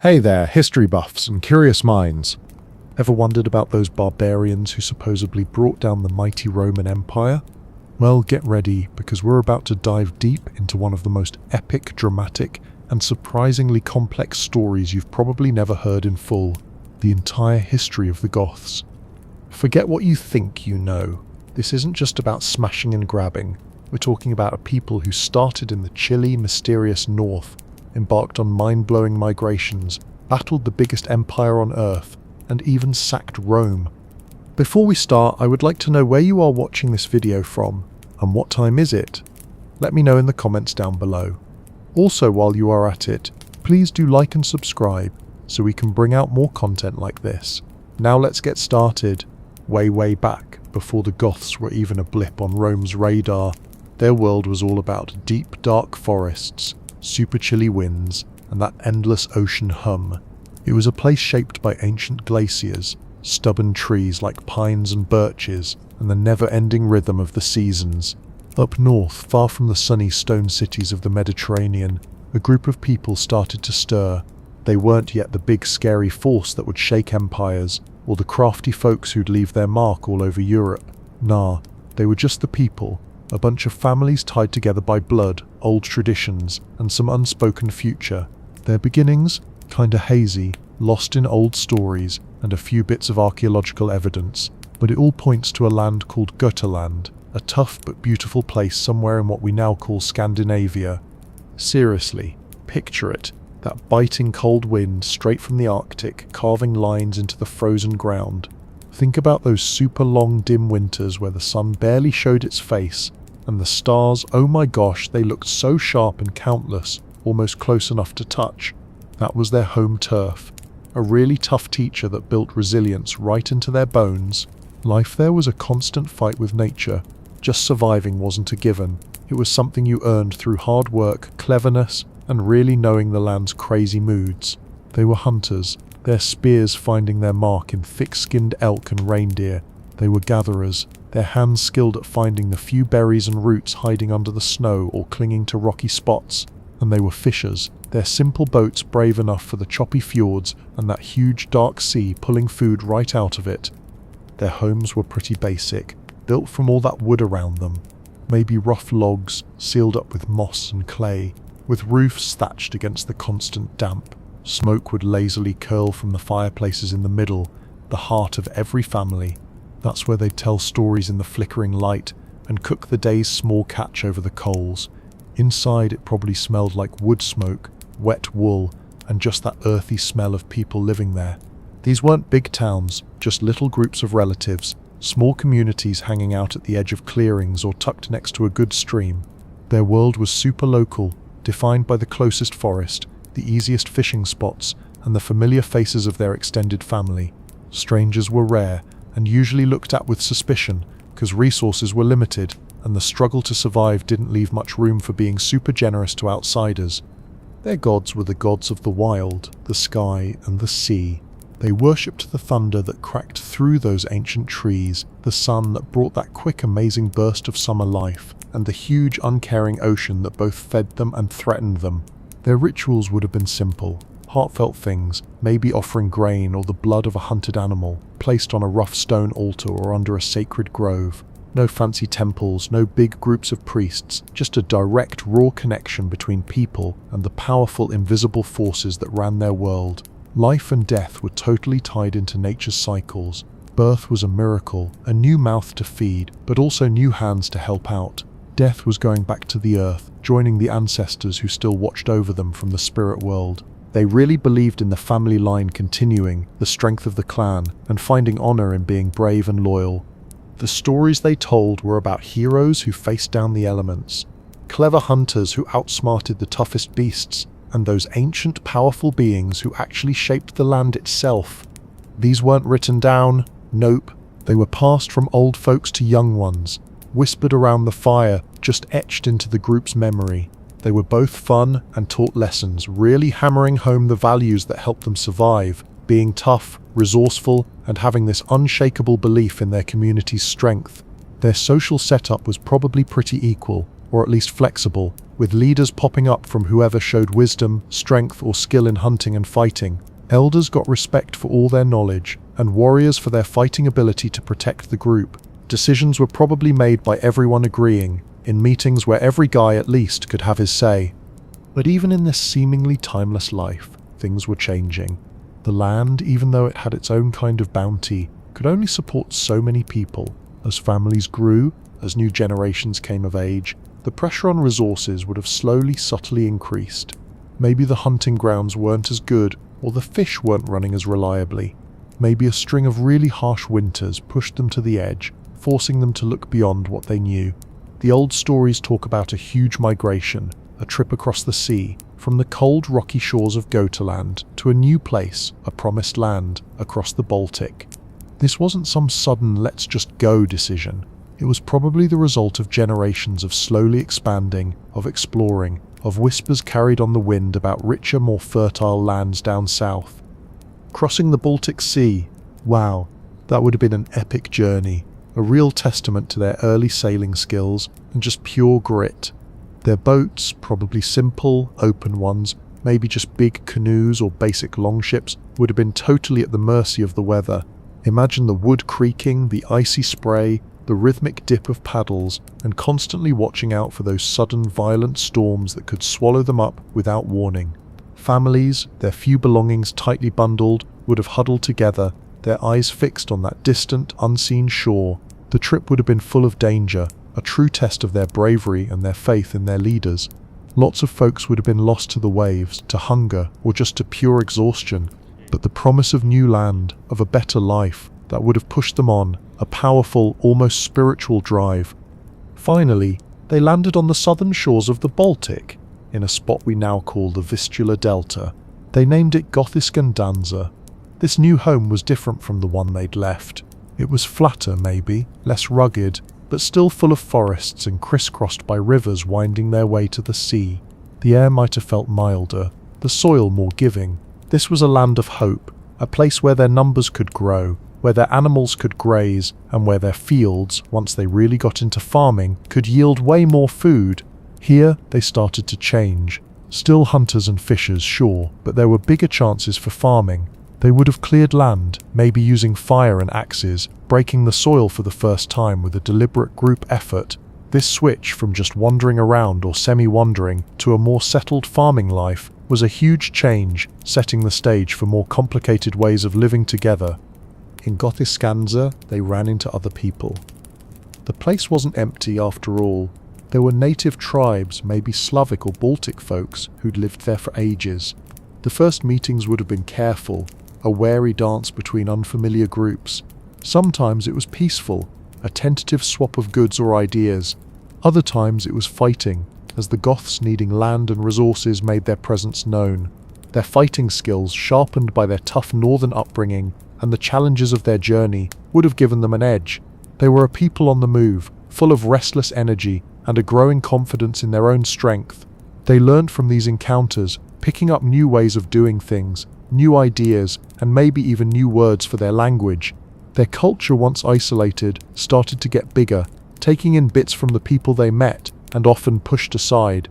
Hey there, history buffs and curious minds. Ever wondered about those barbarians who supposedly brought down the mighty Roman Empire? Well, get ready, because we're about to dive deep into one of the most epic, dramatic, and surprisingly complex stories you've probably never heard in full: the entire history of the Goths. Forget what you think you know. This isn't just about smashing and grabbing. We're talking about a people who started in the chilly, mysterious north, embarked on mind-blowing migrations, battled the biggest empire on Earth, and even sacked Rome. Before we start, I would like to know where you are watching this video from, and what time is it? Let me know in the comments down below. Also, while you are at it, please do like and subscribe, so we can bring out more content like this. Now let's get started. Way back, before the Goths were even a blip on Rome's radar, their world was all about deep, dark forests, super chilly winds, and that endless ocean hum. It was a place shaped by ancient glaciers, stubborn trees like pines and birches, and the never-ending rhythm of the seasons. Up north, far from the sunny stone cities of the Mediterranean, a group of people started to stir. They weren't yet the big scary force that would shake empires, or the crafty folks who'd leave their mark all over Europe. Nah, they were just the people. A bunch of families tied together by blood, old traditions, and some unspoken future. Their beginnings? Kinda hazy, lost in old stories and a few bits of archaeological evidence, but it all points to a land called Götaland, a tough but beautiful place somewhere in what we now call Scandinavia. Seriously, picture it, that biting cold wind straight from the Arctic carving lines into the frozen ground. Think about those super long dim winters where the sun barely showed its face, and the stars, oh my gosh, they looked so sharp and countless, almost close enough to touch. That was their home turf. A really tough teacher that built resilience right into their bones. Life there was a constant fight with nature. Just surviving wasn't a given. It was something you earned through hard work, cleverness, and really knowing the land's crazy moods. They were hunters, their spears finding their mark in thick-skinned elk and reindeer. They were gatherers, their hands skilled at finding the few berries and roots hiding under the snow or clinging to rocky spots. And they were fishers, their simple boats brave enough for the choppy fjords and that huge dark sea pulling food right out of it. Their homes were pretty basic, built from all that wood around them. Maybe rough logs, sealed up with moss and clay, with roofs thatched against the constant damp. Smoke would lazily curl from the fireplaces in the middle, the heart of every family. That's where they'd tell stories in the flickering light and cook the day's small catch over the coals. Inside it probably smelled like wood smoke, wet wool, and just that earthy smell of people living there. These weren't big towns, just little groups of relatives, small communities hanging out at the edge of clearings or tucked next to a good stream. Their world was super local, defined by the closest forest, the easiest fishing spots, and the familiar faces of their extended family. Strangers were rare, and usually looked at with suspicion, because resources were limited, and the struggle to survive didn't leave much room for being super generous to outsiders. Their gods were the gods of the wild, the sky, and the sea. They worshipped the thunder that cracked through those ancient trees, the sun that brought that quick, amazing burst of summer life, and the huge, uncaring ocean that both fed them and threatened them. Their rituals would have been simple, heartfelt things, maybe offering grain or the blood of a hunted animal, placed on a rough stone altar or under a sacred grove. No fancy temples, no big groups of priests, just a direct, raw connection between people and the powerful, invisible forces that ran their world. Life and death were totally tied into nature's cycles. Birth was a miracle, a new mouth to feed, but also new hands to help out. Death was going back to the earth, joining the ancestors who still watched over them from the spirit world. They really believed in the family line continuing, the strength of the clan, and finding honor in being brave and loyal. The stories they told were about heroes who faced down the elements, clever hunters who outsmarted the toughest beasts, and those ancient, powerful beings who actually shaped the land itself. These weren't written down, nope, they were passed from old folks to young ones, whispered around the fire, just etched into the group's memory. They were both fun and taught lessons, really hammering home the values that helped them survive, being tough, resourceful, and having this unshakable belief in their community's strength. Their social setup was probably pretty equal. or at least flexible, with leaders popping up from whoever showed wisdom, strength, or skill in hunting and fighting. Elders got respect for all their knowledge, and warriors for their fighting ability to protect the group. Decisions were probably made by everyone agreeing, in meetings where every guy at least could have his say. But even in this seemingly timeless life, things were changing. The land, even though it had its own kind of bounty, could only support so many people. As families grew, as new generations came of age, the pressure on resources would have slowly, subtly increased. Maybe the hunting grounds weren't as good, or the fish weren't running as reliably. Maybe a string of really harsh winters pushed them to the edge, forcing them to look beyond what they knew. The old stories talk about a huge migration, a trip across the sea, from the cold rocky shores of Gotaland to a new place, a promised land, across the Baltic. This wasn't some sudden let's just go decision. It was probably the result of generations of slowly expanding, of exploring, of whispers carried on the wind about richer, more fertile lands down south. Crossing the Baltic Sea, wow, that would have been an epic journey, a real testament to their early sailing skills and just pure grit. Their boats, probably simple, open ones, maybe just big canoes or basic longships, would have been totally at the mercy of the weather. Imagine the wood creaking, the icy spray, the rhythmic dip of paddles, and constantly watching out for those sudden violent storms that could swallow them up without warning. Families, their few belongings tightly bundled, would have huddled together, their eyes fixed on that distant, unseen shore. The trip would have been full of danger, a true test of their bravery and their faith in their leaders. Lots of folks would have been lost to the waves, to hunger, or just to pure exhaustion. But the promise of new land, of a better life, that would have pushed them on, a powerful, almost spiritual drive. Finally, they landed on the southern shores of the Baltic, in a spot we now call the Vistula Delta. They named it Gothiscandanza. This new home was different from the one they'd left. It was flatter, maybe, less rugged, but still full of forests and crisscrossed by rivers winding their way to the sea. The air might have felt milder, the soil more giving. This was a land of hope, a place where their numbers could grow, where their animals could graze, and where their fields, once they really got into farming, could yield way more food. Here, they started to change. Still hunters and fishers, sure, but there were bigger chances for farming. They would have cleared land, maybe using fire and axes, breaking the soil for the first time with a deliberate group effort. This switch from just wandering around or semi-wandering to a more settled farming life was a huge change, setting the stage for more complicated ways of living together. In Gothiscanza, they ran into other people. The place wasn't empty after all. There were native tribes, maybe Slavic or Baltic folks, who'd lived there for ages. The first meetings would have been careful, a wary dance between unfamiliar groups. Sometimes it was peaceful, a tentative swap of goods or ideas. Other times it was fighting, as the Goths needing land and resources made their presence known. Their fighting skills, sharpened by their tough northern upbringing and the challenges of their journey, would have given them an edge. They were a people on the move, full of restless energy and a growing confidence in their own strength. They learned from these encounters, picking up new ways of doing things, new ideas, and maybe even new words for their language. Their culture, once isolated, started to get bigger, taking in bits from the people they met and often pushed aside.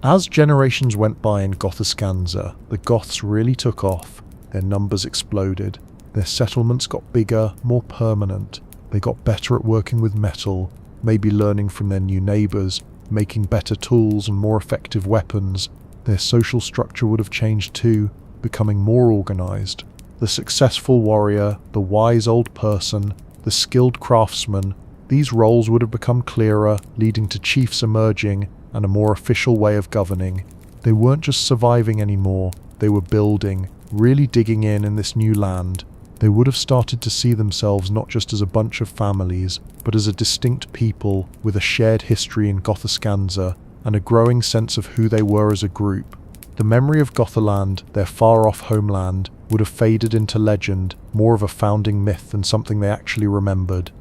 As generations went by in Gothiscanza, the Goths really took off. Their numbers exploded. Their settlements got bigger, more permanent. They got better at working with metal, maybe learning from their new neighbours, making better tools and more effective weapons. Their social structure would have changed too, becoming more organised. The successful warrior, the wise old person, the skilled craftsman, these roles would have become clearer, leading to chiefs emerging and a more official way of governing. They weren't just surviving anymore, they were building, really digging in this new land. They would have started to see themselves not just as a bunch of families, but as a distinct people with a shared history in Gothiscanza and a growing sense of who they were as a group. The memory of Gothaland, their far-off homeland, would have faded into legend, more of a founding myth than something they actually remembered.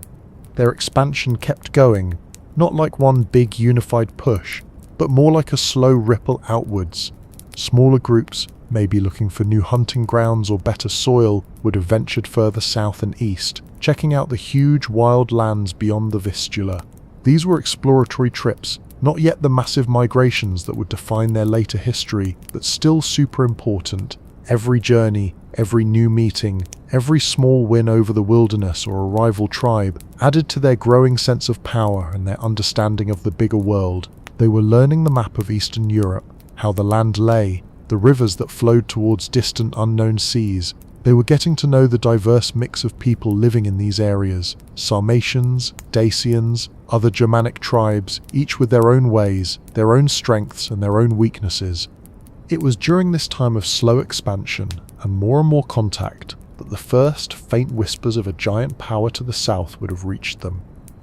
Their expansion kept going, not like one big unified push, but more like a slow ripple outwards. Smaller groups, maybe looking for new hunting grounds or better soil, would have ventured further south and east, checking out the huge wild lands beyond the Vistula. These were exploratory trips, Not yet the massive migrations that would define their later history, but still super important. Every journey, every new meeting, every small win over the wilderness or a rival tribe added to their growing sense of power and their understanding of the bigger world. They were learning the map of Eastern Europe, how the land lay, the rivers that flowed towards distant unknown seas. They were getting to know the diverse mix of people living in these areas: Sarmatians, Dacians, other Germanic tribes, each with their own ways, their own strengths and their own weaknesses. It was during this time of slow expansion and more contact that the first faint whispers of a giant power to the south would have reached them.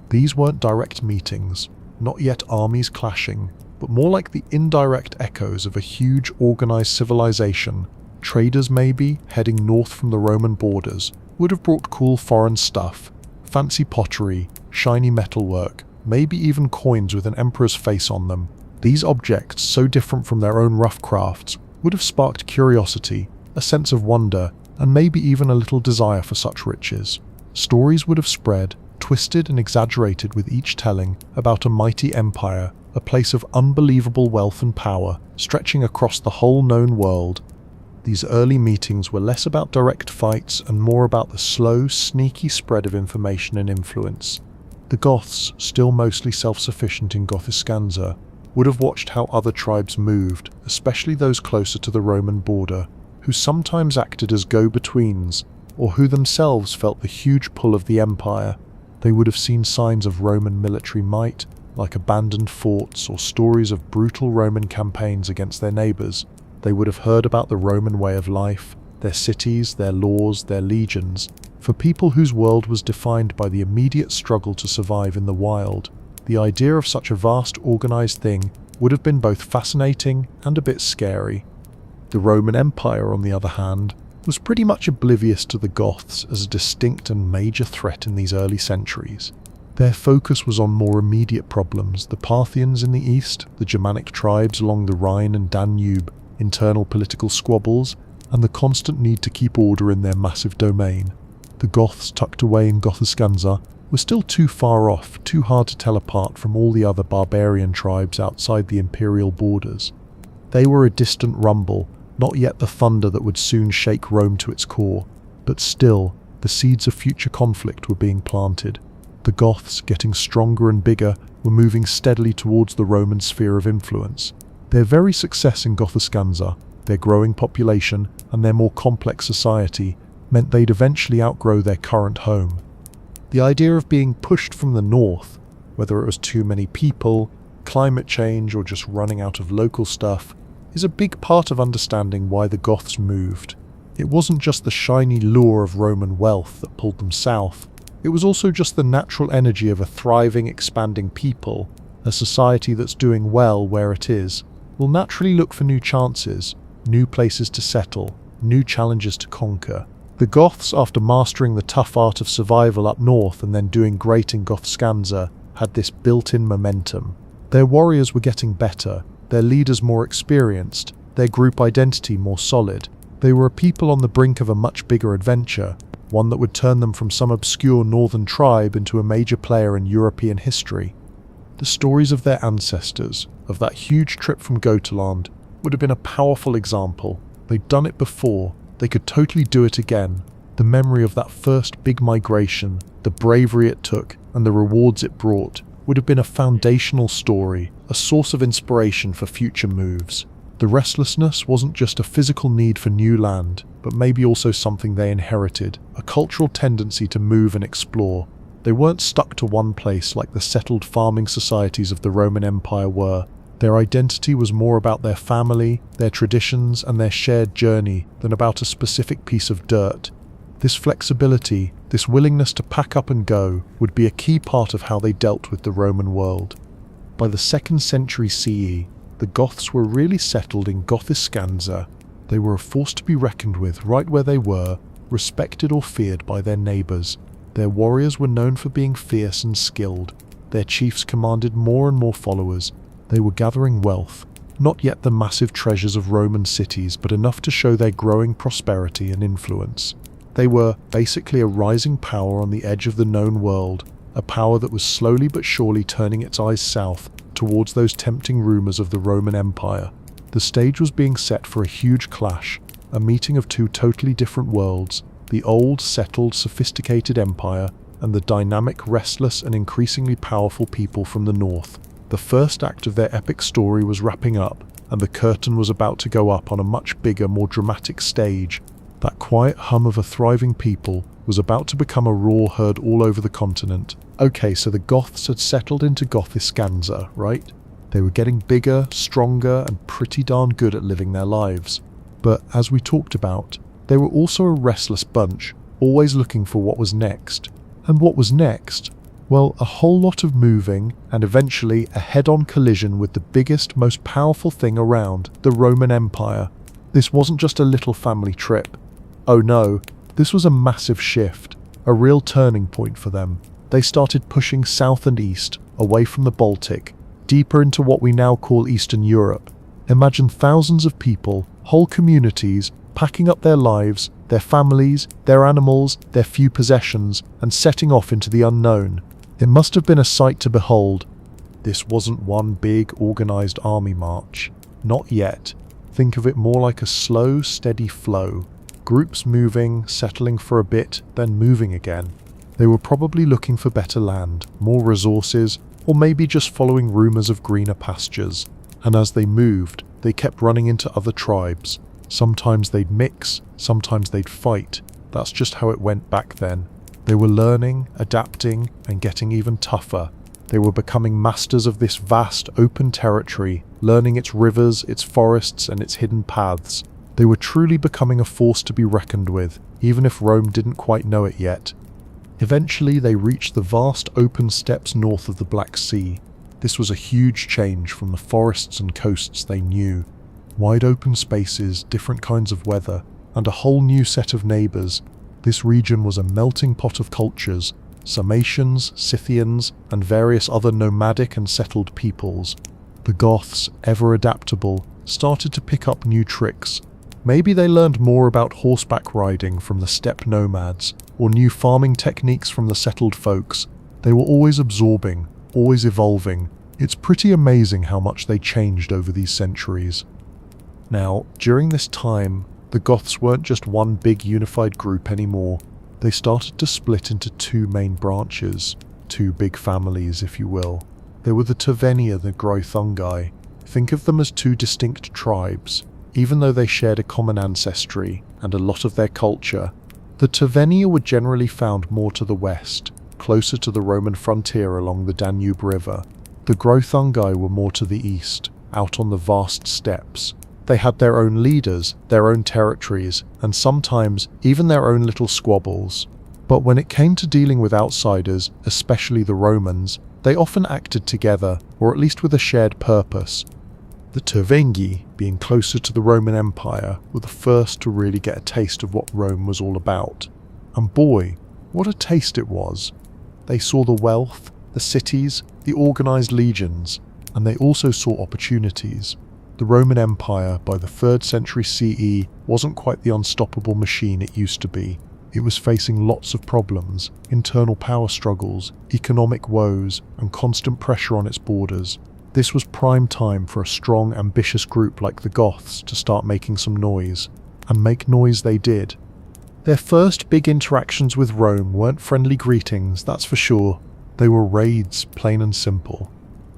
These weren't direct meetings, not yet armies clashing, but more like the indirect echoes of a huge organized civilization. Traders maybe, heading north from the Roman borders, would have brought cool foreign stuff, fancy pottery, shiny metalwork, maybe even coins with an emperor's face on them. These objects, so different from their own rough crafts, would have sparked curiosity, a sense of wonder, and maybe even a little desire for such riches. Stories would have spread, twisted and exaggerated with each telling, about a mighty empire, a place of unbelievable wealth and power, stretching across the whole known world. These early meetings were less about direct fights and more about the slow, sneaky spread of information and influence. The Goths, still mostly self-sufficient in Gothiscanza, would have watched how other tribes moved, especially those closer to the Roman border, who sometimes acted as go-betweens, or who themselves felt the huge pull of the empire. They would have seen signs of Roman military might, like abandoned forts or stories of brutal Roman campaigns against their neighbours. They would have heard about the Roman way of life, their cities, their laws, their legions. For people whose world was defined by the immediate struggle to survive in the wild, the idea of such a vast organized thing would have been both fascinating and a bit scary. The Roman Empire, on the other hand, was pretty much oblivious to the Goths as a distinct and major threat in these early centuries. Their focus was on more immediate problems: the Parthians in the east, the Germanic tribes along the Rhine and Danube, internal political squabbles, and the constant need to keep order in their massive domain. The Goths tucked away in Gothiscanza were still too far off, too hard to tell apart from all the other barbarian tribes outside the imperial borders. They were a distant rumble, not yet the thunder that would soon shake Rome to its core, but still, the seeds of future conflict were being planted. The Goths, getting stronger and bigger, were moving steadily towards the Roman sphere of influence. Their very success in Gothiscanza, their growing population, and their more complex society meant they'd eventually outgrow their current home. The idea of being pushed from the north, whether it was too many people, climate change, or just running out of local stuff, is a big part of understanding why the Goths moved. It wasn't just the shiny lure of Roman wealth that pulled them south. It was also just the natural energy of a thriving, expanding people. A society that's doing well where it is will naturally look for new chances, new places to settle, new challenges to conquer. The Goths, after mastering the tough art of survival up north and then doing great in Gothiscanza, had this built-in momentum. Their warriors were getting better, their leaders more experienced, their group identity more solid. They were a people on the brink of a much bigger adventure, one that would turn them from some obscure northern tribe into a major player in European history. The stories of their ancestors, of that huge trip from Gotaland, would have been a powerful example. They'd done it before, they could totally do it again. The memory of that first big migration, the bravery it took, and the rewards it brought would have been a foundational story, a source of inspiration for future moves. The restlessness wasn't just a physical need for new land, but maybe also something they inherited, a cultural tendency to move and explore. They weren't stuck to one place like the settled farming societies of the Roman Empire were. Their identity was more about their family, their traditions, and their shared journey than about a specific piece of dirt. This flexibility, this willingness to pack up and go, would be a key part of how they dealt with the Roman world. By the 2nd century CE, the Goths were really settled in Gothiscanza. They were a force to be reckoned with right where they were, respected or feared by their neighbours. Their warriors were known for being fierce and skilled. Their chiefs commanded more and more followers. They were gathering wealth, not yet the massive treasures of Roman cities, but enough to show their growing prosperity and influence. They were basically a rising power on the edge of the known world, a power that was slowly but surely turning its eyes south, towards those tempting rumours of the Roman Empire. The stage was being set for a huge clash, a meeting of two totally different worlds, the old, settled, sophisticated empire and the dynamic, restless and increasingly powerful people from the north. The first act of their epic story was wrapping up, and the curtain was about to go up on a much bigger, more dramatic stage. That quiet hum of a thriving people was about to become a roar heard all over the continent. Okay, so the Goths had settled into Gothiscanza, right? They were getting bigger, stronger, and pretty darn good at living their lives. But as we talked about, they were also a restless bunch, always looking for what was next. And what was next? Well, a whole lot of moving, and eventually a head-on collision with the biggest, most powerful thing around, the Roman Empire. This wasn't just a little family trip. Oh no, this was a massive shift, a real turning point for them. They started pushing south and east, away from the Baltic, deeper into what we now call Eastern Europe. Imagine thousands of people, whole communities, packing up their lives, their families, their animals, their few possessions, and setting off into the unknown. It must have been a sight to behold. This wasn't one big, organized army march. Not yet. Think of it more like a slow, steady flow. Groups moving, settling for a bit, then moving again. They were probably looking for better land, more resources, or maybe just following rumors of greener pastures. And as they moved, they kept running into other tribes. Sometimes they'd mix, sometimes they'd fight. That's just how it went back then. They were learning, adapting, and getting even tougher. They were becoming masters of this vast, open territory, learning its rivers, its forests, and its hidden paths. They were truly becoming a force to be reckoned with, even if Rome didn't quite know it yet. Eventually, they reached the vast open steppes north of the Black Sea. This was a huge change from the forests and coasts they knew. Wide open spaces, different kinds of weather, and a whole new set of neighbours. This region was a melting pot of cultures, Sarmatians, Scythians, and various other nomadic and settled peoples. The Goths, ever adaptable, started to pick up new tricks. Maybe they learned more about horseback riding from the steppe nomads, or new farming techniques from the settled folks. They were always absorbing, always evolving. It's pretty amazing how much they changed over these centuries. Now, during this time, the Goths weren't just one big unified group anymore. They started to split into two main branches, two big families, if you will. There were the Terveni and the Greuthungi. Think of them as two distinct tribes, even though they shared a common ancestry and a lot of their culture. The Terveni were generally found more to the west, closer to the Roman frontier along the Danube River. The Greuthungi were more to the east, out on the vast steppes. They had their own leaders, their own territories, and sometimes even their own little squabbles. But when it came to dealing with outsiders, especially the Romans, they often acted together, or at least with a shared purpose. The Tervengi, being closer to the Roman Empire, were the first to really get a taste of what Rome was all about. And boy, what a taste it was. They saw the wealth, the cities, the organized legions, and they also saw opportunities. The Roman Empire, by the 3rd century CE, wasn't quite the unstoppable machine it used to be. It was facing lots of problems, internal power struggles, economic woes, and constant pressure on its borders. This was prime time for a strong, ambitious group like the Goths to start making some noise. And make noise they did. Their first big interactions with Rome weren't friendly greetings, that's for sure. They were raids, plain and simple.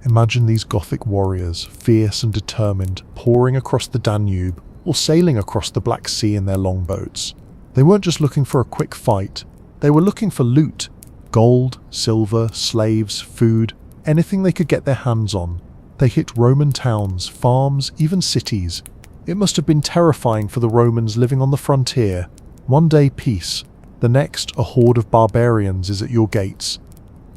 Imagine these Gothic warriors, fierce and determined, pouring across the Danube, or sailing across the Black Sea in their longboats. They weren't just looking for a quick fight, they were looking for loot. Gold, silver, slaves, food, anything they could get their hands on. They hit Roman towns, farms, even cities. It must have been terrifying for the Romans living on the frontier. One day peace, the next a horde of barbarians is at your gates.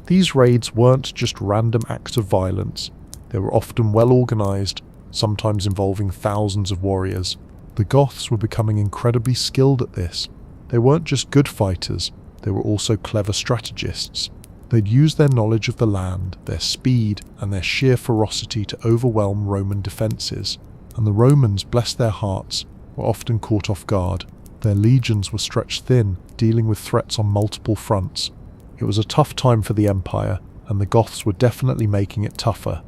These raids weren't just random acts of violence. They were often well organized, sometimes involving thousands of warriors. The Goths were becoming incredibly skilled at this. They weren't just good fighters, they were also clever strategists. They'd use their knowledge of the land, their speed, and their sheer ferocity to overwhelm Roman defences. And the Romans, bless their hearts, were often caught off guard. Their legions were stretched thin, dealing with threats on multiple fronts. It was a tough time for the empire, and the Goths were definitely making it tougher.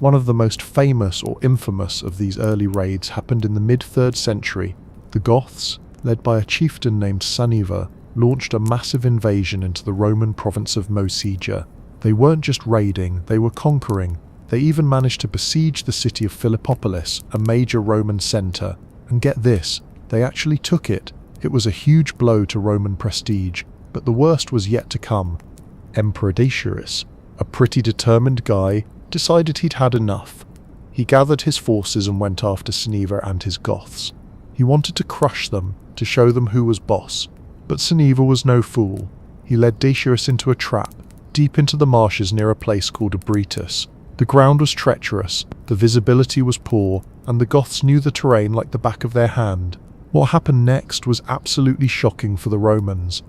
One of the most famous or infamous of these early raids happened in the mid-3rd century. The Goths, led by a chieftain named Saniva, launched a massive invasion into the Roman province of Moesia. They weren't just raiding, they were conquering. They even managed to besiege the city of Philippopolis, a major Roman centre. And get this, they actually took it. It was a huge blow to Roman prestige, but the worst was yet to come. Emperor Decius, a pretty determined guy, decided he'd had enough. He gathered his forces and went after Saniva and his Goths. He wanted to crush them, to show them who was boss. But Saniva was no fool. He led Decius into a trap, deep into the marshes near a place called Abritus. The ground was treacherous, the visibility was poor, and the Goths knew the terrain like the back of their hand. What happened next was absolutely shocking for the Romans.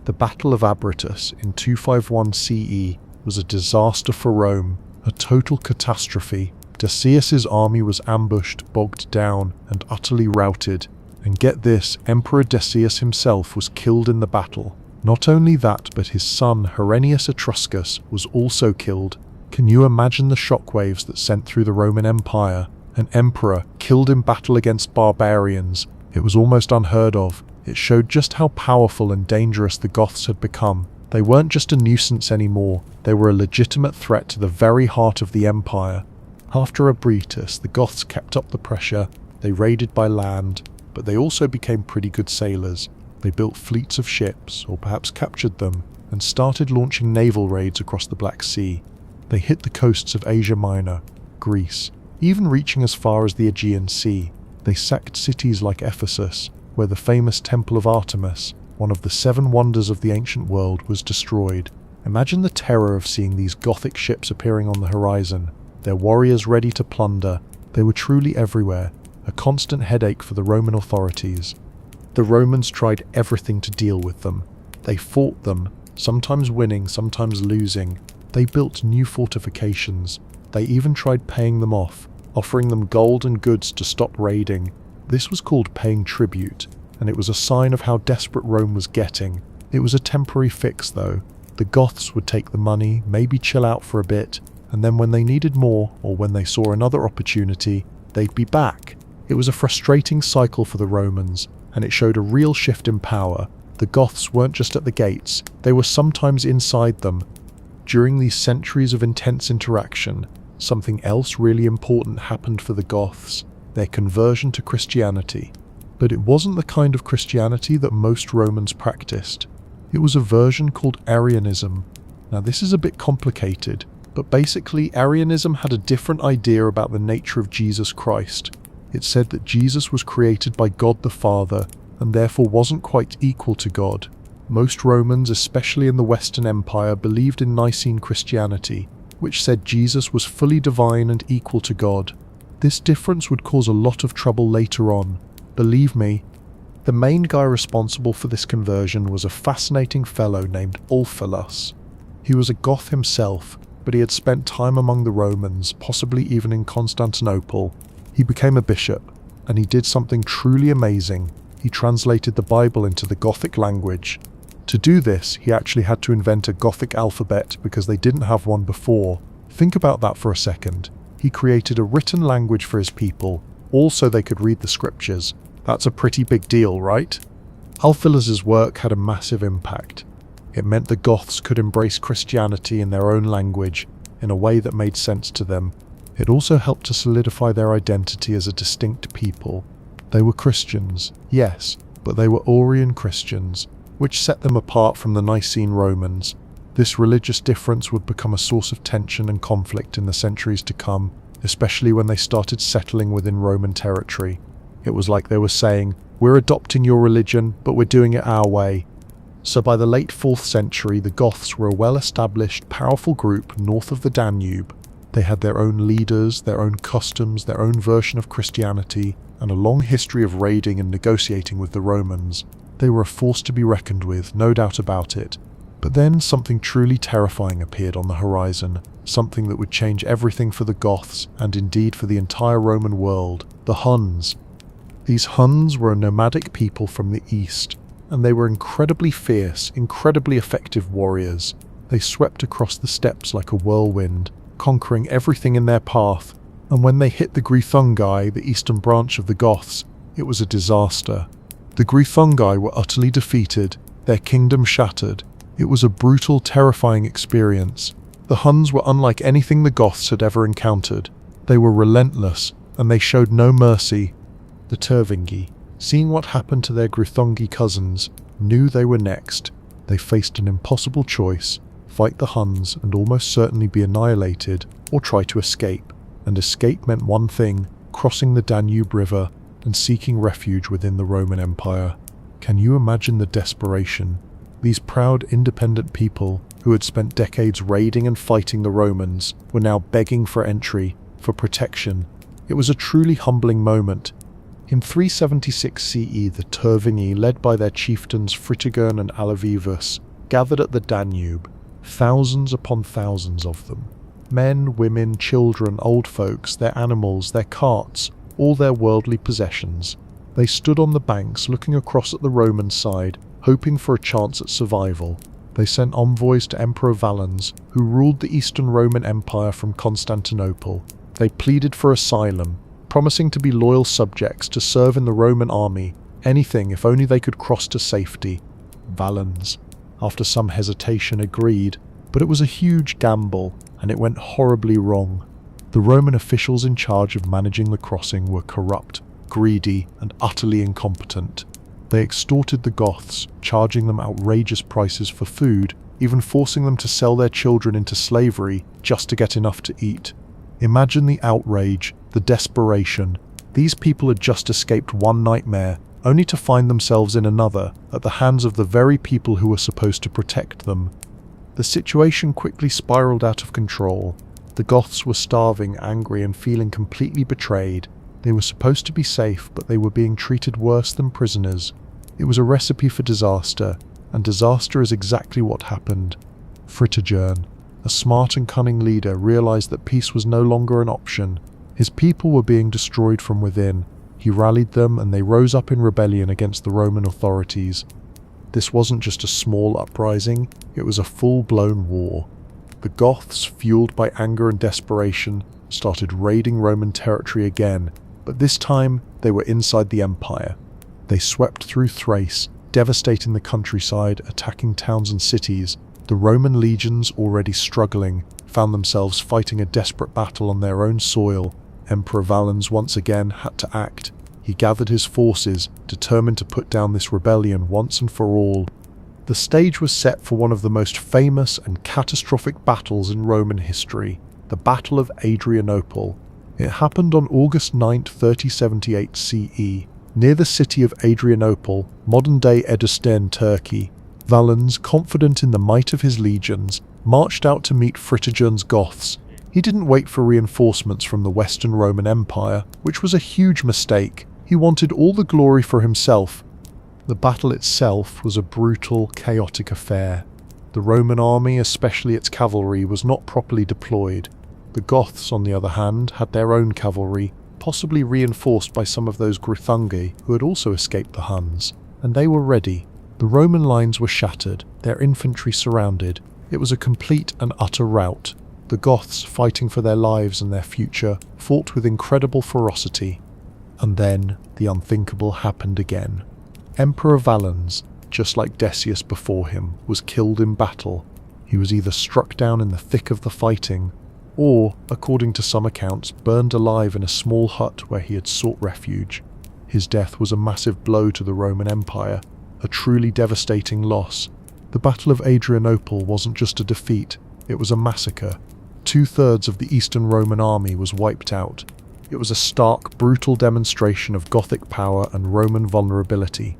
The Battle of Abritus in 251 CE was a disaster for Rome, a total catastrophe. Decius's army was ambushed, bogged down, and utterly routed. And get this, Emperor Decius himself was killed in the battle. Not only that, but his son Herennius Etruscus was also killed. Can you imagine the shockwaves that sent through the Roman Empire? An emperor killed in battle against barbarians. It was almost unheard of. It showed just how powerful and dangerous the Goths had become. They weren't just a nuisance anymore, they were a legitimate threat to the very heart of the empire. After Abritus, the Goths kept up the pressure. They raided by land, but they also became pretty good sailors. They built fleets of ships, or perhaps captured them, and started launching naval raids across the Black Sea. They hit the coasts of Asia Minor, Greece, even reaching as far as the Aegean Sea. They sacked cities like Ephesus, where the famous Temple of Artemis, one of the 7 wonders of the ancient world, was destroyed. Imagine the terror of seeing these Gothic ships appearing on the horizon, their warriors ready to plunder. They were truly everywhere, a constant headache for the Roman authorities. The Romans tried everything to deal with them. They fought them, sometimes winning, sometimes losing. They built new fortifications. They even tried paying them off, offering them gold and goods to stop raiding. This was called paying tribute, and it was a sign of how desperate Rome was getting. It was a temporary fix though. The Goths would take the money, maybe chill out for a bit, and then when they needed more, or when they saw another opportunity, they'd be back. It was a frustrating cycle for the Romans, and it showed a real shift in power. The Goths weren't just at the gates, they were sometimes inside them. During these centuries of intense interaction, something else really important happened for the Goths: their conversion to Christianity. But it wasn't the kind of Christianity that most Romans practiced. It was a version called Arianism. Now this is a bit complicated, but basically Arianism had a different idea about the nature of Jesus Christ. It said that Jesus was created by God the Father, and therefore wasn't quite equal to God. Most Romans, especially in the Western Empire, believed in Nicene Christianity, which said Jesus was fully divine and equal to God. This difference would cause a lot of trouble later on. Believe me. The main guy responsible for this conversion was a fascinating fellow named Ulfilas. He was a Goth himself, but he had spent time among the Romans, possibly even in Constantinople. He became a bishop, and he did something truly amazing. He translated the Bible into the Gothic language. To do this, he actually had to invent a Gothic alphabet because they didn't have one before. Think about that for a second. He created a written language for his people, all so they could read the scriptures. That's a pretty big deal, right? Ulfilas's work had a massive impact. It meant the Goths could embrace Christianity in their own language, in a way that made sense to them. It also helped to solidify their identity as a distinct people. They were Christians, yes, but they were Orian Christians, which set them apart from the Nicene Romans. This religious difference would become a source of tension and conflict in the centuries to come, especially when they started settling within Roman territory. It was like they were saying, "We're adopting your religion, but we're doing it our way." So by the late 4th century, the Goths were a well-established, powerful group north of the Danube. They had their own leaders, their own customs, their own version of Christianity, and a long history of raiding and negotiating with the Romans. They were a force to be reckoned with, no doubt about it. But then something truly terrifying appeared on the horizon, something that would change everything for the Goths, and indeed for the entire Roman world: the Huns. These Huns were a nomadic people from the east, and they were incredibly fierce, incredibly effective warriors. They swept across the steppes like a whirlwind. conquering everything in their path, and when they hit the Greuthungi, the eastern branch of the Goths, it was a disaster. The Greuthungi were utterly defeated, their kingdom shattered. It was a brutal, terrifying experience. The Huns were unlike anything the Goths had ever encountered. They were relentless, and they showed no mercy. The Turvingi, seeing what happened to their Greuthungi cousins, knew they were next. They faced an impossible choice: fight the Huns and almost certainly be annihilated, or try to escape. And escape meant one thing: crossing the Danube River and seeking refuge within the Roman Empire. Can you imagine the desperation? These proud, independent people, who had spent decades raiding and fighting the Romans, were now begging for entry, for protection. It was a truly humbling moment. In 376 CE, the Turvingi, led by their chieftains Fritigern and Alavivus, gathered at the Danube, thousands upon thousands of them. Men, women, children, old folks, their animals, their carts, all their worldly possessions. They stood on the banks looking across at the Roman side, hoping for a chance at survival. They sent envoys to Emperor Valens, who ruled the Eastern Roman Empire from Constantinople. They pleaded for asylum, promising to be loyal subjects to serve in the Roman army, anything if only they could cross to safety. Valens, after some hesitation, agreed, but it was a huge gamble, and it went horribly wrong. The Roman officials in charge of managing the crossing were corrupt, greedy, and utterly incompetent. They extorted the Goths, charging them outrageous prices for food, even forcing them to sell their children into slavery just to get enough to eat. Imagine the outrage, the desperation. These people had just escaped one nightmare, only to find themselves in another, at the hands of the very people who were supposed to protect them. The situation quickly spiraled out of control. The Goths were starving, angry, and feeling completely betrayed. They were supposed to be safe, but they were being treated worse than prisoners. It was a recipe for disaster, and disaster is exactly what happened. Fritigern, a smart and cunning leader, realized that peace was no longer an option. His people were being destroyed from within. He rallied them, and they rose up in rebellion against the Roman authorities. This wasn't just a small uprising, it was a full-blown war. The Goths, fueled by anger and desperation, started raiding Roman territory again, but this time they were inside the empire. They swept through Thrace, devastating the countryside, attacking towns and cities. The Roman legions, already struggling, found themselves fighting a desperate battle on their own soil. Emperor Valens once again had to act. He gathered his forces, determined to put down this rebellion once and for all. The stage was set for one of the most famous and catastrophic battles in Roman history, the Battle of Adrianople. It happened on August 9, 3078 CE, near the city of Adrianople, modern-day Edestin, Turkey. Valens, confident in the might of his legions, marched out to meet Fritigern's Goths. He didn't wait for reinforcements from the Western Roman Empire, which was a huge mistake. He wanted all the glory for himself. The battle itself was a brutal, chaotic affair. The Roman army, especially its cavalry, was not properly deployed. The Goths, on the other hand, had their own cavalry, possibly reinforced by some of those Greuthungi who had also escaped the Huns, and they were ready. The Roman lines were shattered, their infantry surrounded. It was a complete and utter rout. The Goths, fighting for their lives and their future, fought with incredible ferocity. And then, the unthinkable happened again. Emperor Valens, just like Decius before him, was killed in battle. He was either struck down in the thick of the fighting, or, according to some accounts, burned alive in a small hut where he had sought refuge. His death was a massive blow to the Roman Empire, a truly devastating loss. The Battle of Adrianople wasn't just a defeat, it was a massacre. 2/3 of the Eastern Roman army was wiped out. It was a stark, brutal demonstration of Gothic power and Roman vulnerability.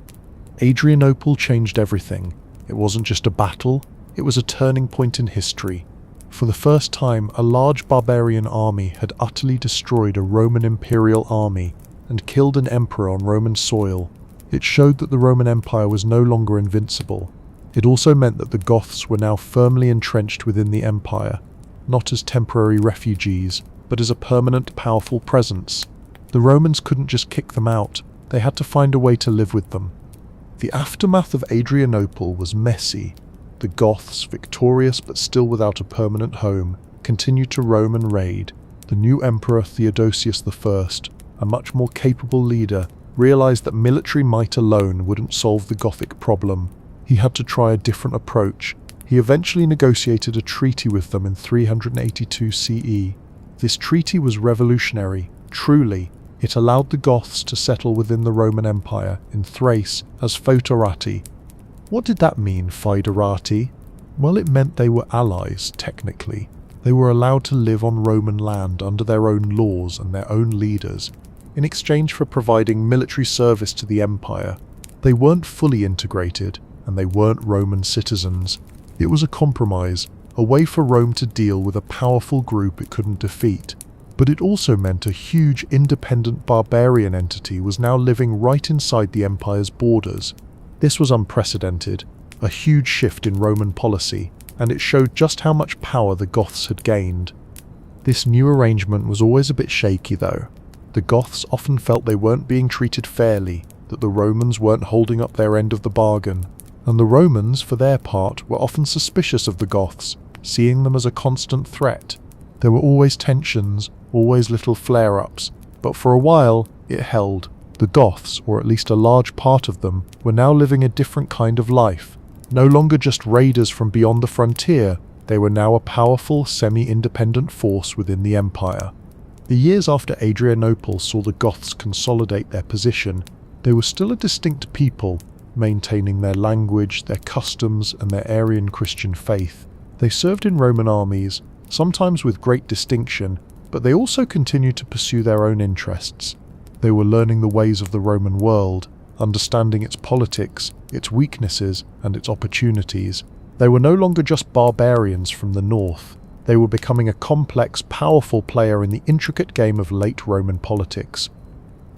Adrianople changed everything. It wasn't just a battle, it was a turning point in history. For the first time, a large barbarian army had utterly destroyed a Roman imperial army and killed an emperor on Roman soil. It showed that the Roman Empire was no longer invincible. It also meant that the Goths were now firmly entrenched within the empire, not as temporary refugees, but as a permanent, powerful presence. The Romans couldn't just kick them out, they had to find a way to live with them. The aftermath of Adrianople was messy. The Goths, victorious but still without a permanent home, continued to roam and raid. The new Emperor Theodosius I, a much more capable leader, realized that military might alone wouldn't solve the Gothic problem. He had to try a different approach. He eventually negotiated a treaty with them in 382 CE. This treaty was revolutionary, truly. It allowed the Goths to settle within the Roman Empire in Thrace as foederati. What did that mean, foederati? Well, it meant they were allies, technically. They were allowed to live on Roman land under their own laws and their own leaders, in exchange for providing military service to the empire. They weren't fully integrated, and they weren't Roman citizens. It was a compromise, a way for Rome to deal with a powerful group it couldn't defeat. But it also meant a huge independent barbarian entity was now living right inside the empire's borders. This was unprecedented, a huge shift in Roman policy, and it showed just how much power the Goths had gained. This new arrangement was always a bit shaky though. The Goths often felt they weren't being treated fairly, that the Romans weren't holding up their end of the bargain, and the Romans, for their part, were often suspicious of the Goths, seeing them as a constant threat. There were always tensions, always little flare-ups, but for a while it held. The Goths, or at least a large part of them, were now living a different kind of life. No longer just raiders from beyond the frontier, they were now a powerful, semi-independent force within the empire. The years after Adrianople saw the Goths consolidate their position, they were still a distinct people, maintaining their language, their customs, and their Arian Christian faith. They served in Roman armies, sometimes with great distinction, but they also continued to pursue their own interests. They were learning the ways of the Roman world, understanding its politics, its weaknesses, and its opportunities. They were no longer just barbarians from the north. They were becoming a complex, powerful player in the intricate game of late Roman politics.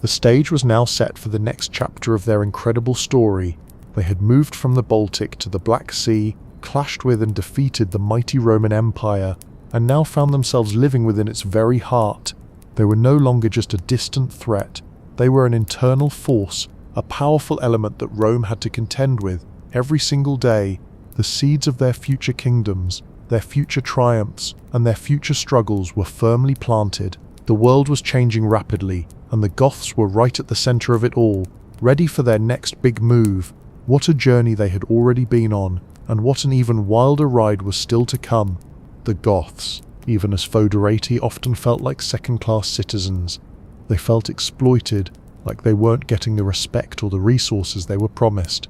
The stage was now set for the next chapter of their incredible story. They had moved from the Baltic to the Black Sea, clashed with and defeated the mighty Roman Empire, and now found themselves living within its very heart. They were no longer just a distant threat. They were an internal force, a powerful element that Rome had to contend with every single day. The seeds of their future kingdoms, their future triumphs, and their future struggles were firmly planted. The world was changing rapidly, and the Goths were right at the center of it all, ready for their next big move. What a journey they had already been on, and what an even wilder ride was still to come. The Goths, even as foederati, often felt like second-class citizens. They felt exploited, like they weren't getting the respect or the resources they were promised.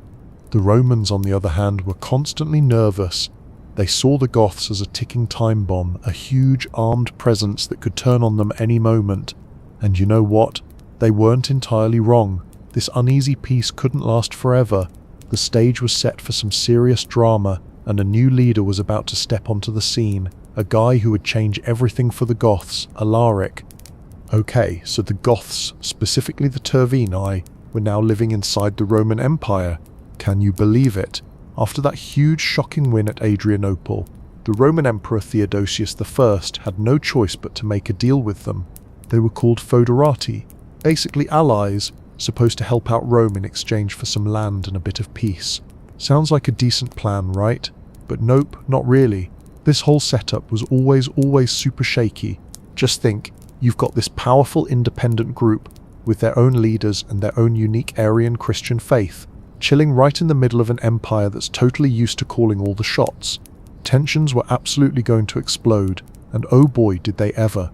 The Romans, on the other hand, were constantly nervous. They saw the Goths as a ticking time bomb, a huge armed presence that could turn on them any moment. And you know what? They weren't entirely wrong. This uneasy peace couldn't last forever. The stage was set for some serious drama, and a new leader was about to step onto the scene, a guy who would change everything for the Goths, Alaric. Okay, so the Goths, specifically the Tervini, were now living inside the Roman Empire. Can you believe it? After that huge shocking win at Adrianople, the Roman Emperor Theodosius I had no choice but to make a deal with them. They were called foederati, basically allies, supposed to help out Rome in exchange for some land and a bit of peace. Sounds like a decent plan, right? But nope, not really. This whole setup was always super shaky. Just think, you've got this powerful independent group with their own leaders and their own unique Arian Christian faith, chilling right in the middle of an empire that's totally used to calling all the shots. Tensions were absolutely going to explode, and oh boy did they ever.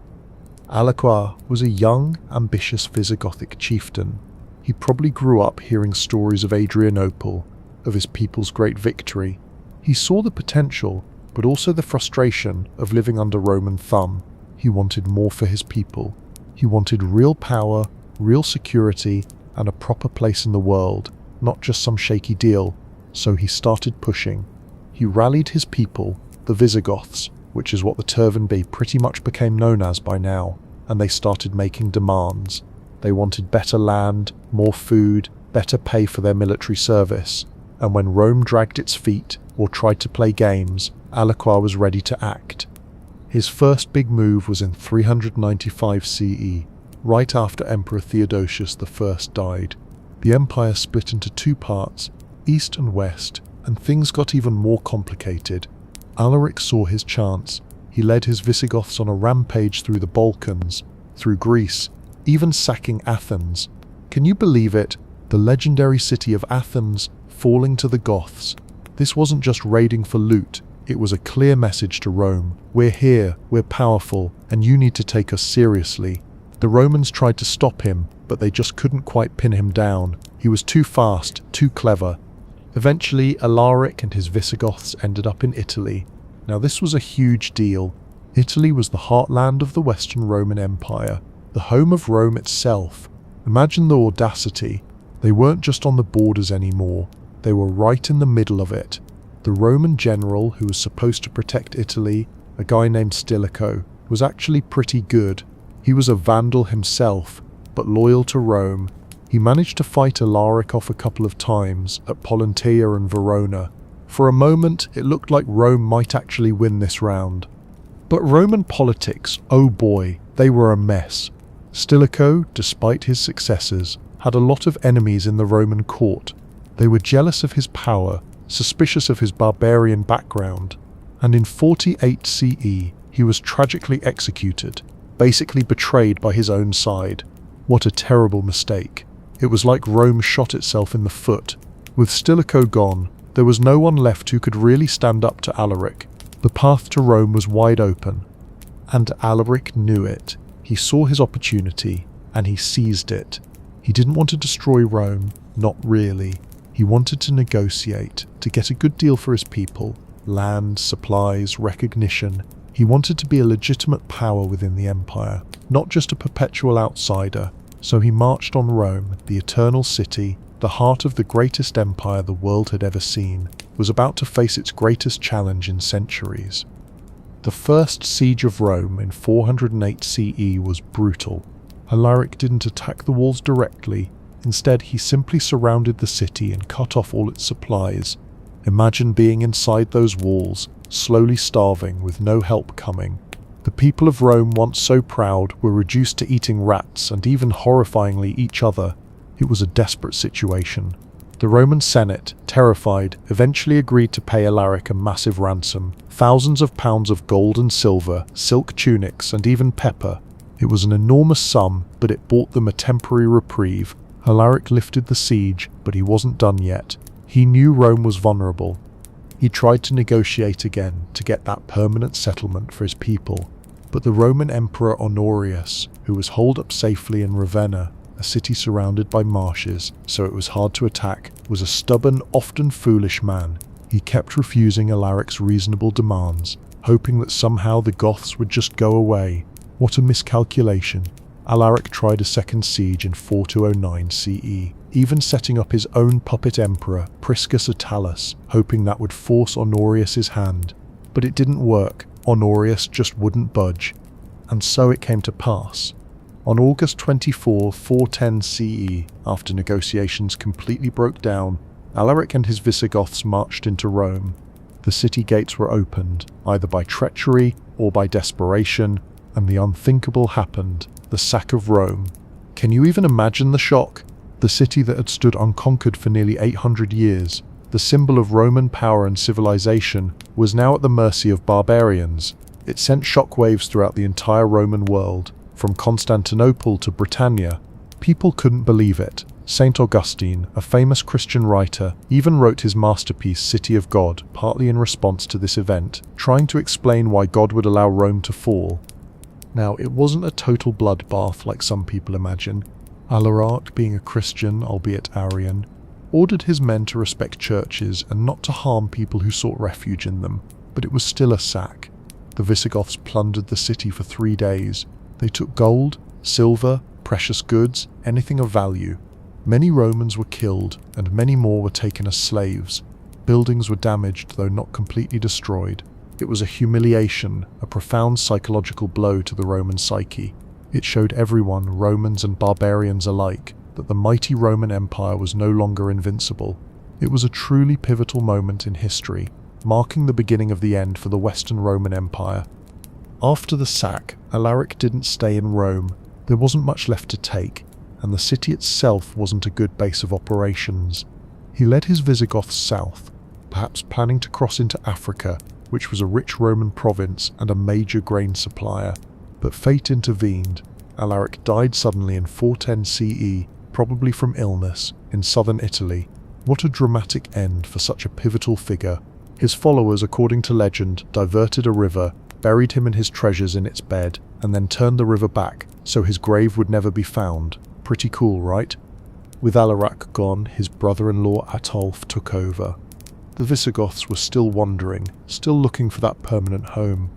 Alaric was a young, ambitious Visigothic chieftain. He probably grew up hearing stories of Adrianople, of his people's great victory. He saw the potential, but also the frustration of living under Roman thumb. He wanted more for his people. He wanted real power, real security, and a proper place in the world, not just some shaky deal. So he started pushing. He rallied his people, the Visigoths, which is what the Tervini pretty much became known as by now, and they started making demands. They wanted better land, more food, better pay for their military service. And when Rome dragged its feet or tried to play games, Alaric was ready to act. His first big move was in 395 CE, right after Emperor Theodosius I died. The empire split into two parts, east and west, and things got even more complicated. Alaric saw his chance. He led his Visigoths on a rampage through the Balkans, through Greece, even sacking Athens. Can you believe it? The legendary city of Athens falling to the Goths. This wasn't just raiding for loot, it was a clear message to Rome. We're here, we're powerful, and you need to take us seriously. The Romans tried to stop him, but they just couldn't quite pin him down. He was too fast, too clever. Eventually, Alaric and his Visigoths ended up in Italy. Now this was a huge deal. Italy was the heartland of the Western Roman Empire, the home of Rome itself. Imagine the audacity. They weren't just on the borders anymore, they were right in the middle of it. The Roman general who was supposed to protect Italy, a guy named Stilicho, was actually pretty good. He was a Vandal himself, but loyal to Rome. He managed to fight Alaric off a couple of times at Pollentia and Verona. For a moment, it looked like Rome might actually win this round. But Roman politics, oh boy, they were a mess. Stilicho, despite his successes, had a lot of enemies in the Roman court. They were jealous of his power, suspicious of his barbarian background, and in 48 CE, he was tragically executed, basically betrayed by his own side. What a terrible mistake. It was like Rome shot itself in the foot. With Stilicho gone, there was no one left who could really stand up to Alaric. The path to Rome was wide open, and Alaric knew it. He saw his opportunity, and he seized it. He didn't want to destroy Rome, not really. He wanted to negotiate, to get a good deal for his people, land, supplies, recognition. He wanted to be a legitimate power within the empire, not just a perpetual outsider. So he marched on Rome, the eternal city, the heart of the greatest empire the world had ever seen, was about to face its greatest challenge in centuries. The first siege of Rome in 408 CE was brutal. Alaric didn't attack the walls directly. Instead, he simply surrounded the city and cut off all its supplies. Imagine being inside those walls, slowly starving with no help coming. The people of Rome, once so proud, were reduced to eating rats and even horrifyingly each other. It was a desperate situation. The Roman Senate, terrified, eventually agreed to pay Alaric a massive ransom, thousands of pounds of gold and silver, silk tunics, and even pepper. It was an enormous sum, but it bought them a temporary reprieve. Alaric lifted the siege, but he wasn't done yet. He knew Rome was vulnerable. He tried to negotiate again to get that permanent settlement for his people. But the Roman Emperor Honorius, who was holed up safely in Ravenna, a city surrounded by marshes, so it was hard to attack, was a stubborn, often foolish man. He kept refusing Alaric's reasonable demands, hoping that somehow the Goths would just go away. What a miscalculation. Alaric tried a second siege in 4209 CE, even setting up his own puppet emperor, Priscus Attalus, hoping that would force Honorius's hand. But it didn't work. Honorius just wouldn't budge. And so it came to pass. On August 24, 410 CE, after negotiations completely broke down, Alaric and his Visigoths marched into Rome. The city gates were opened, either by treachery or by desperation, and the unthinkable happened, the sack of Rome. Can you even imagine the shock? The city that had stood unconquered for nearly 800 years, the symbol of Roman power and civilization, was now at the mercy of barbarians. It sent shockwaves throughout the entire Roman world, from Constantinople to Britannia. People couldn't believe it. Saint Augustine, a famous Christian writer, even wrote his masterpiece City of God, partly in response to this event, trying to explain why God would allow Rome to fall. Now, it wasn't a total bloodbath like some people imagine. Alaric, being a Christian, albeit Arian, ordered his men to respect churches and not to harm people who sought refuge in them, but it was still a sack. The Visigoths plundered the city for 3 days. They took gold, silver, precious goods, anything of value. Many Romans were killed, and many more were taken as slaves. Buildings were damaged, though not completely destroyed. It was a humiliation, a profound psychological blow to the Roman psyche. It showed everyone, Romans and barbarians alike, that the mighty Roman Empire was no longer invincible. It was a truly pivotal moment in history, marking the beginning of the end for the Western Roman Empire. After the sack, Alaric didn't stay in Rome. There wasn't much left to take, and the city itself wasn't a good base of operations. He led his Visigoths south, perhaps planning to cross into Africa, which was a rich Roman province and a major grain supplier. But fate intervened. Alaric died suddenly in 410 CE, probably from illness, in southern Italy. What a dramatic end for such a pivotal figure. His followers, according to legend, diverted a river, buried him and his treasures in its bed, and then turned the river back, so his grave would never be found. Pretty cool, right? With Alaric gone, his brother-in-law Ataulf took over. The Visigoths were still wandering, still looking for that permanent home.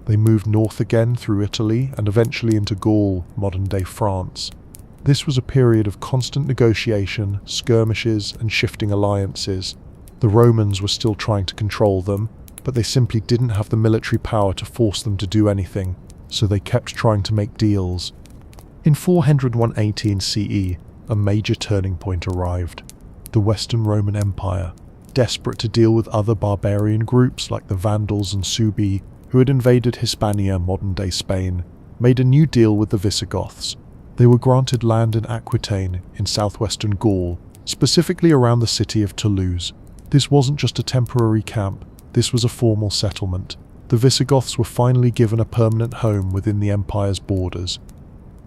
They moved north again through Italy and eventually into Gaul, modern-day France. This was a period of constant negotiation, skirmishes, and shifting alliances. The Romans were still trying to control them, but they simply didn't have the military power to force them to do anything, so they kept trying to make deals. In 418 CE, a major turning point arrived. The Western Roman Empire, desperate to deal with other barbarian groups like the Vandals and Suebi, who had invaded Hispania, modern-day Spain, made a new deal with the Visigoths. They were granted land in Aquitaine, in southwestern Gaul, specifically around the city of Toulouse. This wasn't just a temporary camp, this was a formal settlement. The Visigoths were finally given a permanent home within the empire's borders.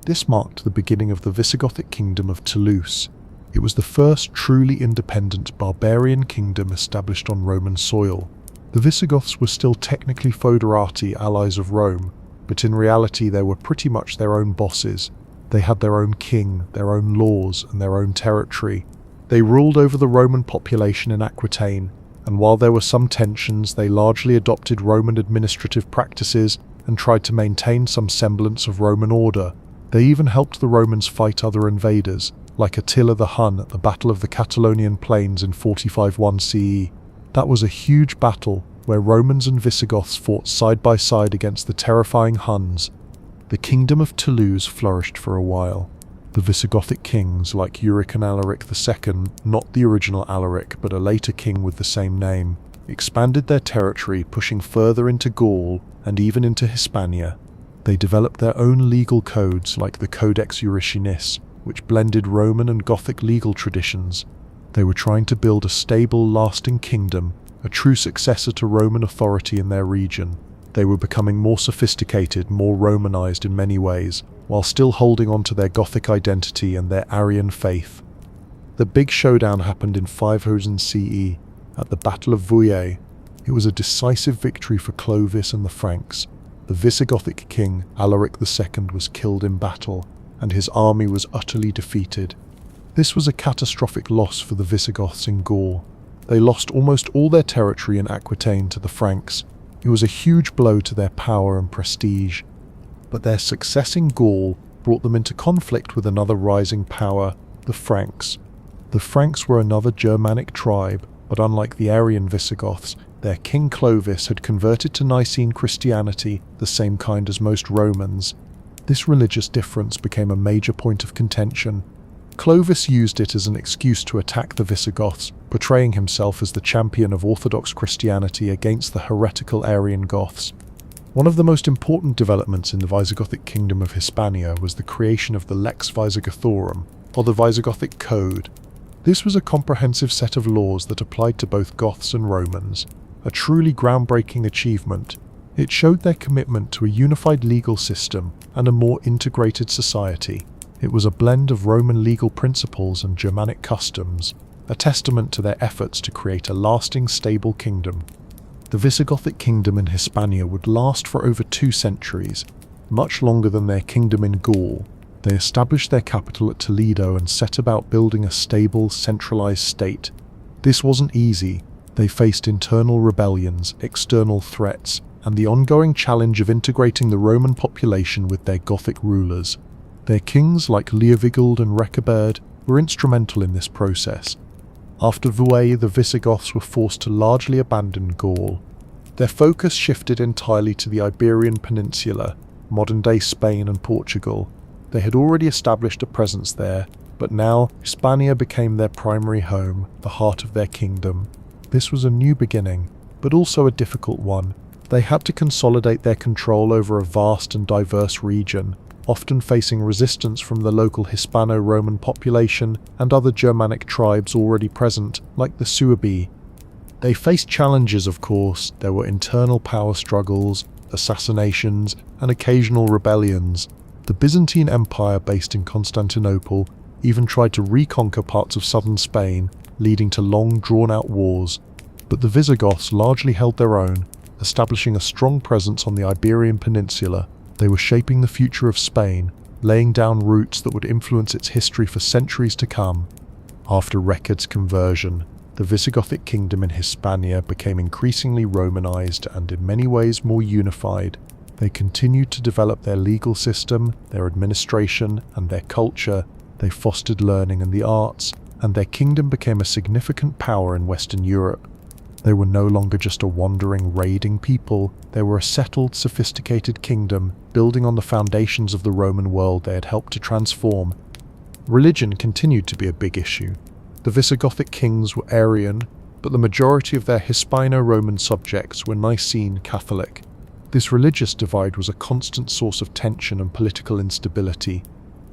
This marked the beginning of the Visigothic kingdom of Toulouse. It was the first truly independent barbarian kingdom established on Roman soil. The Visigoths were still technically foederati allies of Rome, but in reality they were pretty much their own bosses. They had their own king, their own laws, and their own territory. They ruled over the Roman population in Aquitaine, and while there were some tensions, they largely adopted Roman administrative practices and tried to maintain some semblance of Roman order. They even helped the Romans fight other invaders, like Attila the Hun at the Battle of the Catalonian Plains in 45 CE. That was a huge battle where Romans and Visigoths fought side by side against the terrifying Huns. The kingdom of Toulouse flourished for a while. The Visigothic kings, like Euric and Alaric II, not the original Alaric but a later king with the same name, expanded their territory, pushing further into Gaul and even into Hispania. They developed their own legal codes like the Codex Euricinus, which blended Roman and Gothic legal traditions. They were trying to build a stable, lasting kingdom, a true successor to Roman authority in their region. They were becoming more sophisticated, more Romanized in many ways, while still holding on to their Gothic identity and their Arian faith. The big showdown happened in 500 CE, at the Battle of Vouillé. It was a decisive victory for Clovis and the Franks. The Visigothic king, Alaric II, was killed in battle, and his army was utterly defeated. This was a catastrophic loss for the Visigoths in Gaul. They lost almost all their territory in Aquitaine to the Franks. It was a huge blow to their power and prestige. But their success in Gaul brought them into conflict with another rising power, the Franks. The Franks were another Germanic tribe, but unlike the Arian Visigoths, their king Clovis had converted to Nicene Christianity, the same kind as most Romans. This religious difference became a major point of contention. Clovis used it as an excuse to attack the Visigoths, portraying himself as the champion of Orthodox Christianity against the heretical Arian Goths. One of the most important developments in the Visigothic kingdom of Hispania was the creation of the Lex Visigothorum, or the Visigothic Code. This was a comprehensive set of laws that applied to both Goths and Romans, a truly groundbreaking achievement. It showed their commitment to a unified legal system and a more integrated society. It was a blend of Roman legal principles and Germanic customs, a testament to their efforts to create a lasting, stable kingdom. The Visigothic kingdom in Hispania would last for over 2 centuries, much longer than their kingdom in Gaul. They established their capital at Toledo and set about building a stable, centralized state. This wasn't easy. They faced internal rebellions, external threats, and the ongoing challenge of integrating the Roman population with their Gothic rulers. Their kings, like Leovigild and Rechabert, were instrumental in this process. After Vouillé, the Visigoths were forced to largely abandon Gaul. Their focus shifted entirely to the Iberian Peninsula, modern-day Spain and Portugal. They had already established a presence there, but now Hispania became their primary home, the heart of their kingdom. This was a new beginning, but also a difficult one. They had to consolidate their control over a vast and diverse region, often facing resistance from the local Hispano-Roman population and other Germanic tribes already present, like the Suebi. They faced challenges, of course. There were internal power struggles, assassinations, and occasional rebellions. The Byzantine Empire, based in Constantinople, even tried to reconquer parts of southern Spain, leading to long, drawn-out wars. But the Visigoths largely held their own, establishing a strong presence on the Iberian Peninsula. They were shaping the future of Spain, laying down roots that would influence its history for centuries to come. After Record's conversion, the Visigothic kingdom in Hispania became increasingly Romanized and in many ways more unified. They continued to develop their legal system, their administration, and their culture. They fostered learning and the arts, and their kingdom became a significant power in Western Europe. They were no longer just a wandering, raiding people. They were a settled, sophisticated kingdom, building on the foundations of the Roman world they had helped to transform. Religion continued to be a big issue. The Visigothic kings were Arian, but the majority of their Hispano-Roman subjects were Nicene Catholic. This religious divide was a constant source of tension and political instability.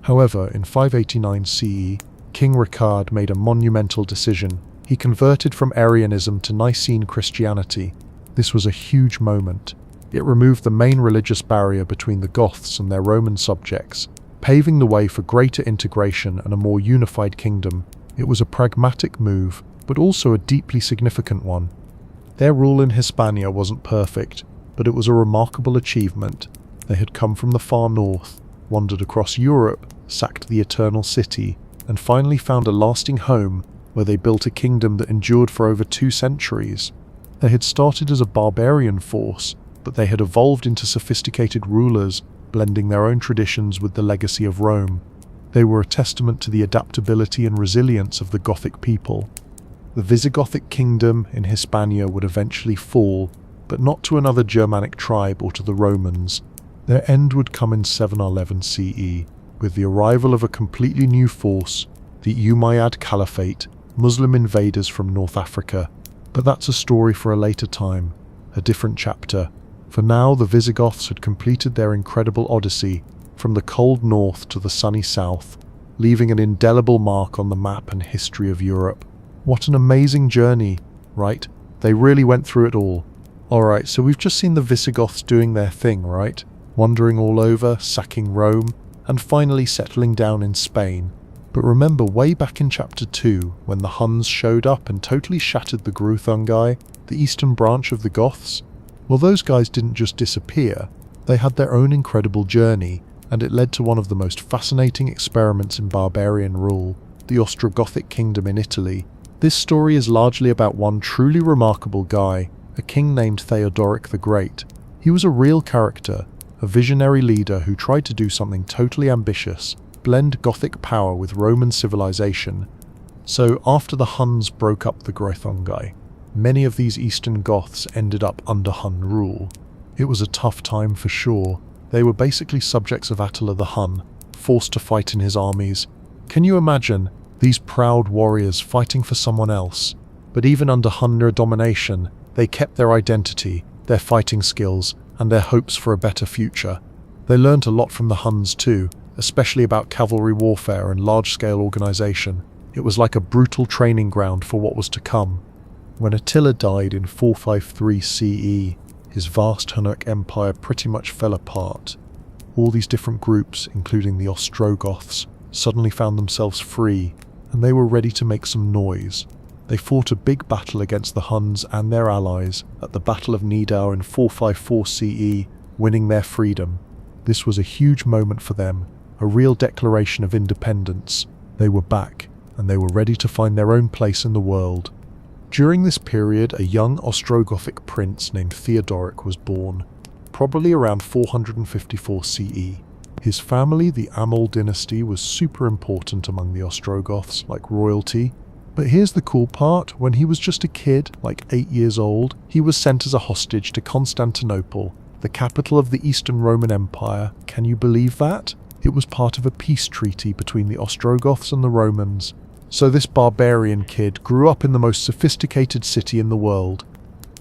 However, in 589 CE, King Ricard made a monumental decision. He converted from Arianism to Nicene Christianity. This was a huge moment. It removed the main religious barrier between the Goths and their Roman subjects, paving the way for greater integration and a more unified kingdom. It was a pragmatic move, but also a deeply significant one. Their rule in Hispania wasn't perfect, but it was a remarkable achievement. They had come from the far north, wandered across Europe, sacked the Eternal City, and finally found a lasting home where they built a kingdom that endured for over 2 centuries. They had started as a barbarian force, but they had evolved into sophisticated rulers, blending their own traditions with the legacy of Rome. They were a testament to the adaptability and resilience of the Gothic people. The Visigothic kingdom in Hispania would eventually fall, but not to another Germanic tribe or to the Romans. Their end would come in 711 CE, with the arrival of a completely new force, the Umayyad Caliphate, Muslim invaders from North Africa. But that's a story for a later time, a different chapter. For now, the Visigoths had completed their incredible odyssey, from the cold north to the sunny south, leaving an indelible mark on the map and history of Europe. What an amazing journey, right? They really went through it all. Alright, so we've just seen the Visigoths doing their thing, right? Wandering all over, sacking Rome, and finally settling down in Spain. But remember way back in chapter 2, when the Huns showed up and totally shattered the Greuthungi, the eastern branch of the Goths? Well, those guys didn't just disappear. They had their own incredible journey, and it led to one of the most fascinating experiments in barbarian rule, the Ostrogothic kingdom in Italy. This story is largely about one truly remarkable guy, a king named Theodoric the Great. He was a real character, a visionary leader who tried to do something totally ambitious, blend Gothic power with Roman civilization. So after the Huns broke up the Greuthungi, many of these Eastern Goths ended up under Hun rule. It was a tough time for sure. They were basically subjects of Attila the Hun, forced to fight in his armies. Can you imagine these proud warriors fighting for someone else? But even under Hunner domination, they kept their identity, their fighting skills, and their hopes for a better future. They learned a lot from the Huns too, especially about cavalry warfare and large-scale organization. It was like a brutal training ground for what was to come. When Attila died in 453 CE, his vast Hunnic empire pretty much fell apart. All these different groups, including the Ostrogoths, suddenly found themselves free, and they were ready to make some noise. They fought a big battle against the Huns and their allies at the Battle of Nidau in 454 CE, winning their freedom. This was a huge moment for them, a real declaration of independence. They were back, and they were ready to find their own place in the world. During this period, a young Ostrogothic prince named Theodoric was born, probably around 454 CE. His family, the Amol dynasty, was super important among the Ostrogoths, like royalty. But here's the cool part: when he was just a kid, like 8 years old, he was sent as a hostage to Constantinople, the capital of the Eastern Roman Empire. Can you believe that? It was part of a peace treaty between the Ostrogoths and the Romans. So this barbarian kid grew up in the most sophisticated city in the world.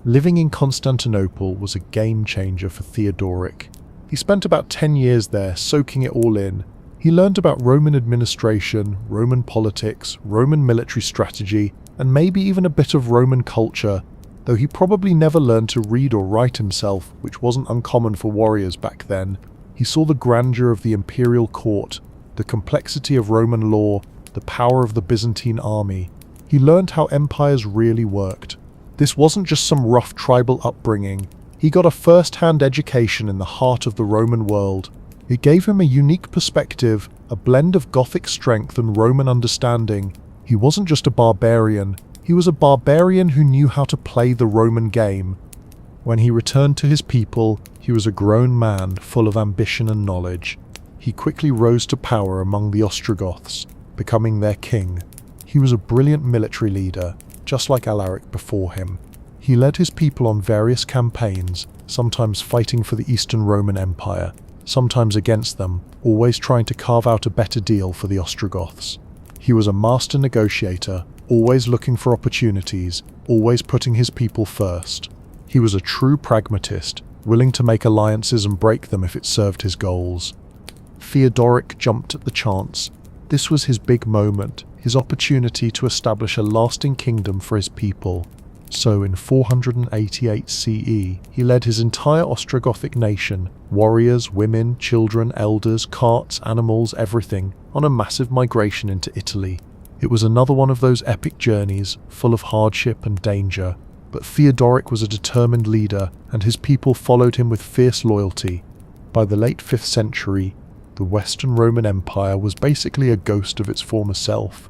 Living in Constantinople was a game changer for Theodoric. He spent about 10 years there, soaking it all in. He learned about Roman administration, Roman politics, Roman military strategy, and maybe even a bit of Roman culture. Though he probably never learned to read or write himself, which wasn't uncommon for warriors back then, he saw the grandeur of the imperial court, the complexity of Roman law, the power of the Byzantine army. He learned how empires really worked. This wasn't just some rough tribal upbringing. He got a first-hand education in the heart of the Roman world. It gave him a unique perspective, a blend of Gothic strength and Roman understanding. He wasn't just a barbarian, he was a barbarian who knew how to play the Roman game. When he returned to his people, he was a grown man full of ambition and knowledge. He quickly rose to power among the Ostrogoths, becoming their king. He was a brilliant military leader, just like Alaric before him. He led his people on various campaigns, sometimes fighting for the Eastern Roman Empire, sometimes against them, always trying to carve out a better deal for the Ostrogoths. He was a master negotiator, always looking for opportunities, always putting his people first. He was a true pragmatist, willing to make alliances and break them if it served his goals. Theodoric jumped at the chance. This was his big moment, his opportunity to establish a lasting kingdom for his people. So in 488 CE, he led his entire Ostrogothic nation, warriors, women, children, elders, carts, animals, everything, on a massive migration into Italy. It was another one of those epic journeys, full of hardship and danger. But Theodoric was a determined leader, and his people followed him with fierce loyalty. By the late 5th century, the Western Roman Empire was basically a ghost of its former self.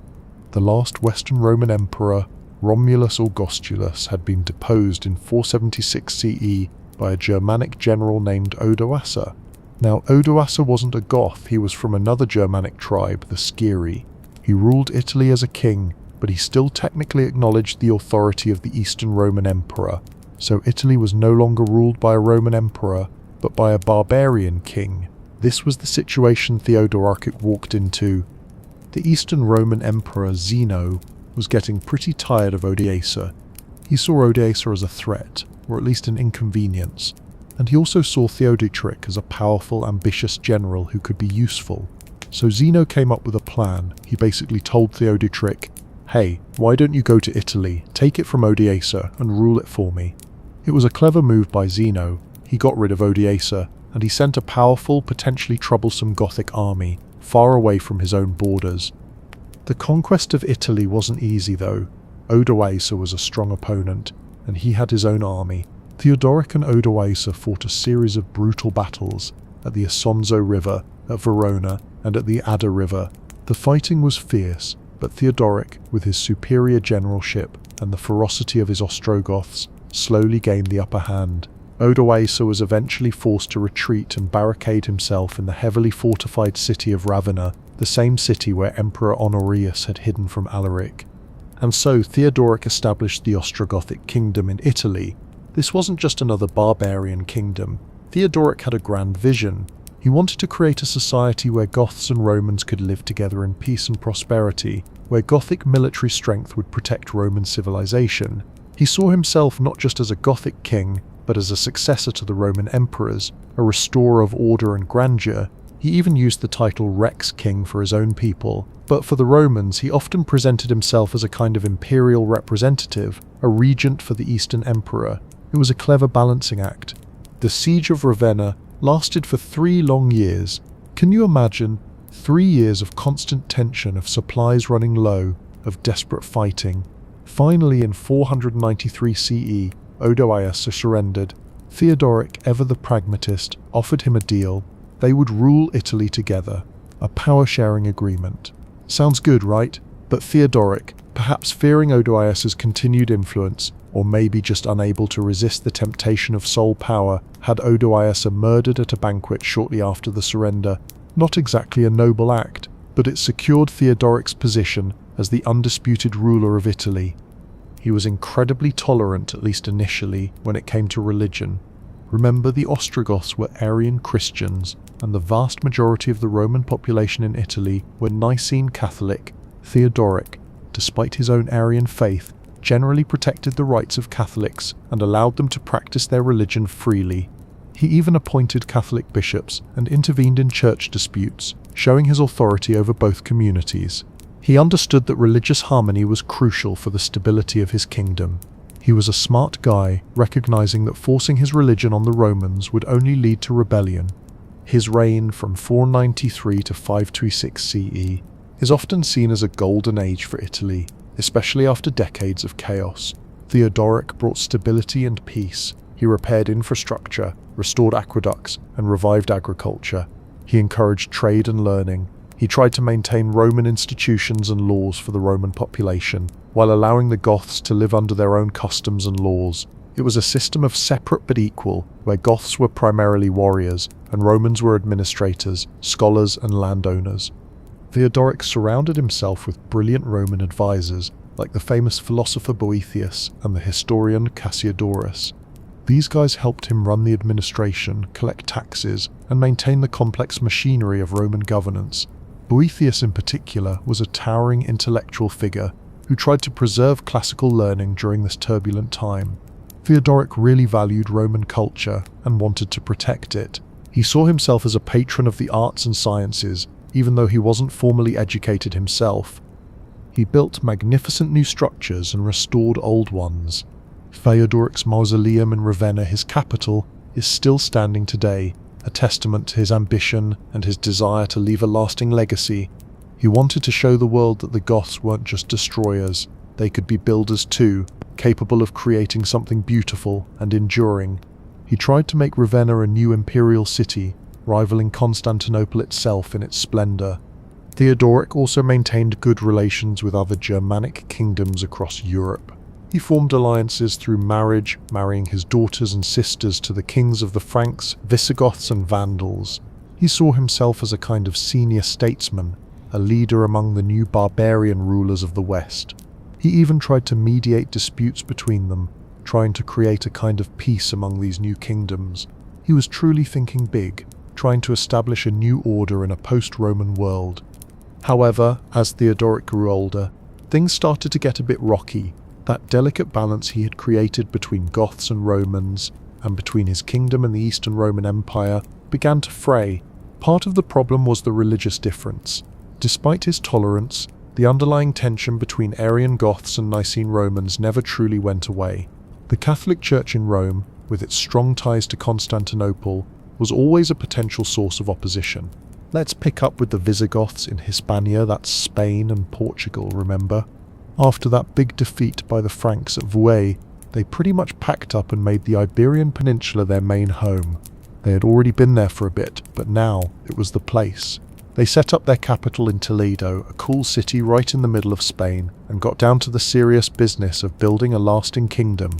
The last Western Roman emperor, Romulus Augustulus, had been deposed in 476 CE by a Germanic general named Odoacer. Now, Odoacer wasn't a Goth, he was from another Germanic tribe, the Sciri. He ruled Italy as a king, but he still technically acknowledged the authority of the Eastern Roman Emperor. So Italy was no longer ruled by a Roman emperor, but by a barbarian king. This was the situation Theodoric walked into. The Eastern Roman Emperor Zeno was getting pretty tired of Odoacer. He saw Odoacer as a threat, or at least an inconvenience, and he also saw Theodoric as a powerful, ambitious general who could be useful. So Zeno came up with a plan. He basically told Theodoric, "Hey, why don't you go to Italy, take it from Odoacer, and rule it for me?" It was a clever move by Zeno. He got rid of Odoacer, and he sent a powerful, potentially troublesome Gothic army, far away from his own borders. The conquest of Italy wasn't easy though. Odoacer was a strong opponent, and he had his own army. Theodoric and Odoacer fought a series of brutal battles at the Isonzo River, at Verona, and at the Adda River. The fighting was fierce, but Theodoric, with his superior generalship and the ferocity of his Ostrogoths, slowly gained the upper hand. Odoacer was eventually forced to retreat and barricade himself in the heavily fortified city of Ravenna, the same city where Emperor Honorius had hidden from Alaric. And so Theodoric established the Ostrogothic kingdom in Italy. This wasn't just another barbarian kingdom. Theodoric had a grand vision. He wanted to create a society where Goths and Romans could live together in peace and prosperity, where Gothic military strength would protect Roman civilization. He saw himself not just as a Gothic king, but as a successor to the Roman emperors, a restorer of order and grandeur. He even used the title Rex King for his own people. But for the Romans, he often presented himself as a kind of imperial representative, a regent for the Eastern Emperor. It was a clever balancing act. The siege of Ravenna lasted for 3 long years. Can you imagine? 3 years of constant tension, of supplies running low, of desperate fighting. Finally, in 493 CE, Odoacer surrendered. Theodoric, ever the pragmatist, offered him a deal. They would rule Italy together, a power-sharing agreement. Sounds good, right? But Theodoric, perhaps fearing Odoacer's continued influence, or maybe just unable to resist the temptation of sole power, had Odoacer murdered at a banquet shortly after the surrender. Not exactly a noble act, but it secured Theodoric's position as the undisputed ruler of Italy. He was incredibly tolerant, at least initially, when it came to religion. Remember, the Ostrogoths were Arian Christians, and the vast majority of the Roman population in Italy were Nicene Catholic. Theodoric, despite his own Arian faith, generally protected the rights of Catholics and allowed them to practice their religion freely. He even appointed Catholic bishops and intervened in church disputes, showing his authority over both communities. He understood that religious harmony was crucial for the stability of his kingdom. He He was a smart guy, recognizing that forcing his religion on the Romans would only lead to rebellion. His reign from 493 to 526 CE is often seen as a golden age for Italy, especially after decades of chaos. Theodoric brought stability and peace. He repaired infrastructure, restored aqueducts, and revived agriculture. He encouraged trade and learning. He tried to maintain Roman institutions and laws for the Roman population, while allowing the Goths to live under their own customs and laws. It was a system of separate but equal, where Goths were primarily warriors, and Romans were administrators, scholars, and landowners. Theodoric surrounded himself with brilliant Roman advisors, like the famous philosopher Boethius and the historian Cassiodorus. These guys helped him run the administration, collect taxes, and maintain the complex machinery of Roman governance. Boethius in particular was a towering intellectual figure who tried to preserve classical learning during this turbulent time. Theodoric really valued Roman culture and wanted to protect it. He saw himself as a patron of the arts and sciences, even though he wasn't formally educated himself. He built magnificent new structures and restored old ones. Theodoric's mausoleum in Ravenna, his capital, is still standing today, a testament to his ambition and his desire to leave a lasting legacy. He wanted to show the world that the Goths weren't just destroyers, they could be builders too, capable of creating something beautiful and enduring. He tried to make Ravenna a new imperial city, rivaling Constantinople itself in its splendor. Theodoric also maintained good relations with other Germanic kingdoms across Europe. He formed alliances through marriage, marrying his daughters and sisters to the kings of the Franks, Visigoths, and Vandals. He saw himself as a kind of senior statesman, a leader among the new barbarian rulers of the West. He even tried to mediate disputes between them, trying to create a kind of peace among these new kingdoms. He was truly thinking big, trying to establish a new order in a post-Roman world. However, as Theodoric grew older, things started to get a bit rocky. That delicate balance he had created between Goths and Romans, and between his kingdom and the Eastern Roman Empire, began to fray. Part of the problem was the religious difference. Despite his tolerance, the underlying tension between Arian Goths and Nicene Romans never truly went away. The Catholic Church in Rome, with its strong ties to Constantinople, was always a potential source of opposition. Let's pick up with the Visigoths in Hispania, that's Spain and Portugal, remember? After that big defeat by the Franks at Vouet, they pretty much packed up and made the Iberian Peninsula their main home. They had already been there for a bit, but now it was the place. They set up their capital in Toledo, a cool city right in the middle of Spain, and got down to the serious business of building a lasting kingdom.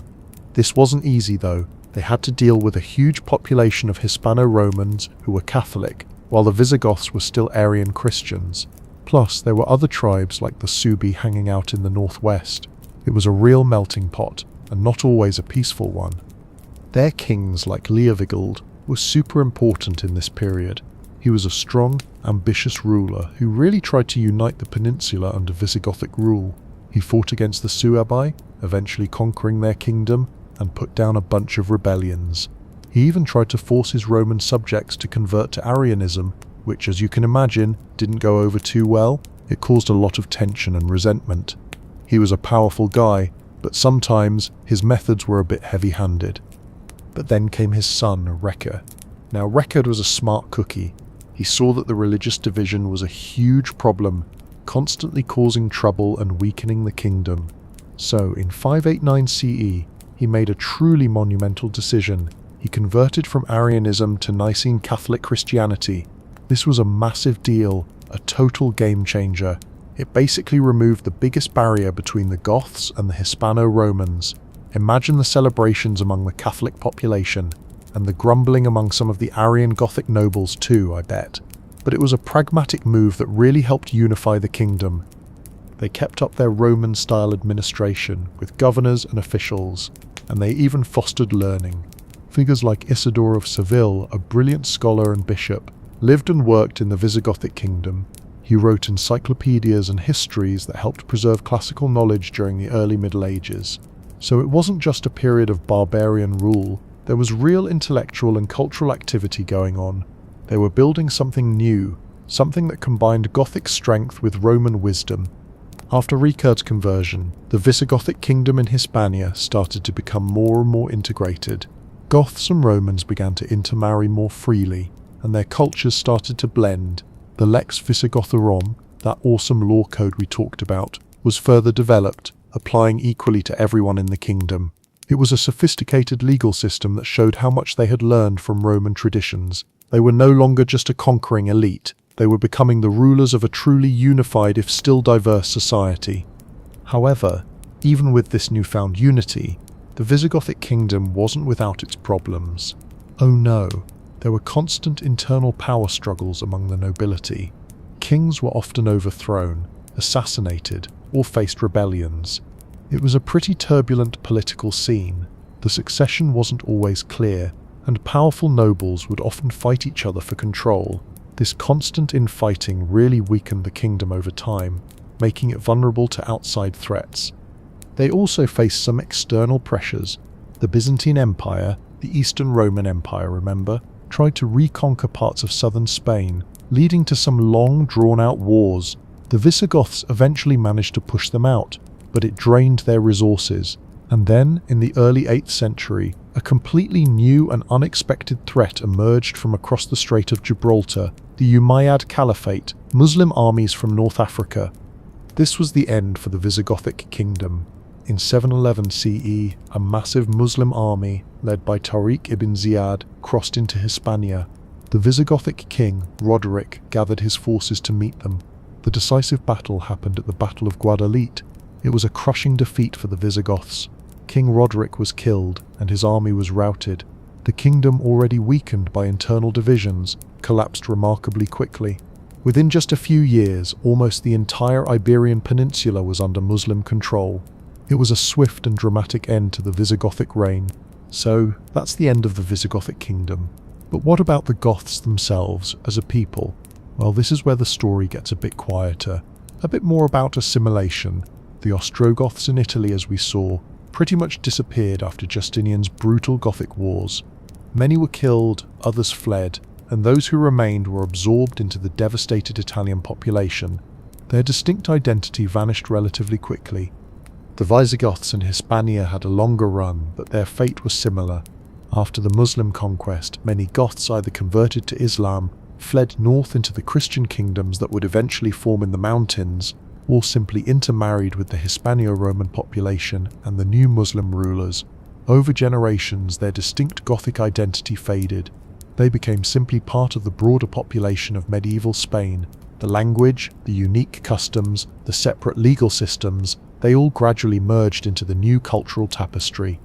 This wasn't easy though. They had to deal with a huge population of Hispano-Romans who were Catholic, while the Visigoths were still Arian Christians. Plus, there were other tribes like the Suebi hanging out in the northwest. It was a real melting pot, and not always a peaceful one. Their kings, like Leovigild, were super important in this period. He was a strong, ambitious ruler who really tried to unite the peninsula under Visigothic rule. He fought against the Suebi, eventually conquering their kingdom, and put down a bunch of rebellions. He even tried to force his Roman subjects to convert to Arianism, which, as you can imagine, didn't go over too well. It caused a lot of tension and resentment. He was a powerful guy, but sometimes his methods were a bit heavy-handed. But then came his son, Recker. Now, Recker was a smart cookie. He saw that the religious division was a huge problem, constantly causing trouble and weakening the kingdom. So, in 589 CE, he made a truly monumental decision. He converted from Arianism to Nicene Catholic Christianity. This was a massive deal, a total game changer. It basically removed the biggest barrier between the Goths and the Hispano-Romans. Imagine the celebrations among the Catholic population, and the grumbling among some of the Arian Gothic nobles too, I bet. But it was a pragmatic move that really helped unify the kingdom. They kept up their Roman-style administration, with governors and officials, and they even fostered learning. Figures like Isidore of Seville, a brilliant scholar and bishop, lived and worked in the Visigothic kingdom. He wrote encyclopedias and histories that helped preserve classical knowledge during the early Middle Ages. So it wasn't just a period of barbarian rule, there was real intellectual and cultural activity going on. They were building something new, something that combined Gothic strength with Roman wisdom. After Ricard's conversion, the Visigothic kingdom in Hispania started to become more and more integrated. Goths and Romans began to intermarry more freely, and their cultures started to blend. The Lex Visigothorum, that awesome law code we talked about, was further developed, applying equally to everyone in the kingdom. It was a sophisticated legal system that showed how much they had learned from Roman traditions. They were no longer just a conquering elite, they were becoming the rulers of a truly unified if still diverse society. However, even with this newfound unity, the Visigothic kingdom wasn't without its problems. Oh no, there were constant internal power struggles among the nobility. Kings were often overthrown, assassinated, or faced rebellions. It was a pretty turbulent political scene. The succession wasn't always clear, and powerful nobles would often fight each other for control. This constant infighting really weakened the kingdom over time, making it vulnerable to outside threats. They also faced some external pressures. The Byzantine Empire, the Eastern Roman Empire, remember, tried to reconquer parts of southern Spain, leading to some long, drawn-out wars. The Visigoths eventually managed to push them out, but it drained their resources. And then, in the early 8th century, a completely new and unexpected threat emerged from across the Strait of Gibraltar, the Umayyad Caliphate, Muslim armies from North Africa. This was the end for the Visigothic kingdom. In 711 CE, a massive Muslim army, led by Tariq ibn Ziyad, crossed into Hispania. The Visigothic king, Roderick, gathered his forces to meet them. The decisive battle happened at the Battle of Guadalete. It was a crushing defeat for the Visigoths. King Roderick was killed, and his army was routed. The kingdom, already weakened by internal divisions, collapsed remarkably quickly. Within just a few years, almost the entire Iberian Peninsula was under Muslim control. It was a swift and dramatic end to the Visigothic reign. So, that's the end of the Visigothic kingdom. But what about the Goths themselves, as a people? Well, this is where the story gets a bit quieter. A bit more about assimilation. The Ostrogoths in Italy, as we saw, pretty much disappeared after Justinian's brutal Gothic wars. Many were killed, others fled, and those who remained were absorbed into the devastated Italian population. Their distinct identity vanished relatively quickly. The Visigoths in Hispania had a longer run, but their fate was similar. After the Muslim conquest, many Goths either converted to Islam, fled north into the Christian kingdoms that would eventually form in the mountains, or simply intermarried with the Hispano-Roman population and the new Muslim rulers. Over generations, their distinct Gothic identity faded. They became simply part of the broader population of medieval Spain. The language, the unique customs, the separate legal systems, they all gradually merged into the new cultural tapestry.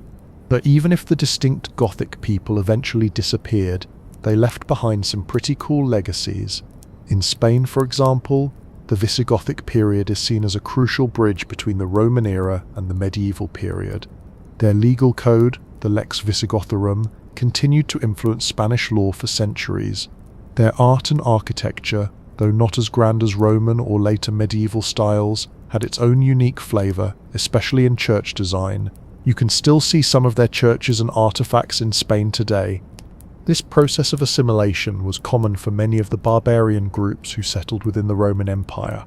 But even if the distinct Gothic people eventually disappeared, they left behind some pretty cool legacies. In Spain, for example, the Visigothic period is seen as a crucial bridge between the Roman era and the medieval period. Their legal code, the Lex Visigothorum, continued to influence Spanish law for centuries. Their art and architecture, though not as grand as Roman or later medieval styles, had its own unique flavour, especially in church design. You can still see some of their churches and artifacts in Spain today. This process of assimilation was common for many of the barbarian groups who settled within the Roman Empire.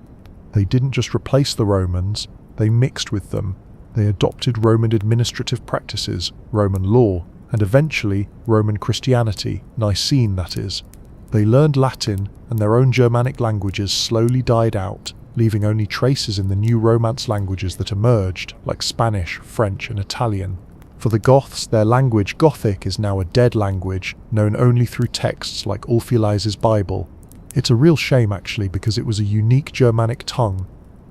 They didn't just replace the Romans, they mixed with them. They adopted Roman administrative practices, Roman law, and eventually Roman Christianity, Nicene that is. They learned Latin, and their own Germanic languages slowly died out, leaving only traces in the new Romance languages that emerged, like Spanish, French, and Italian. For the Goths, their language, Gothic, is now a dead language, known only through texts like Ulfilas' Bible. It's a real shame actually, because it was a unique Germanic tongue,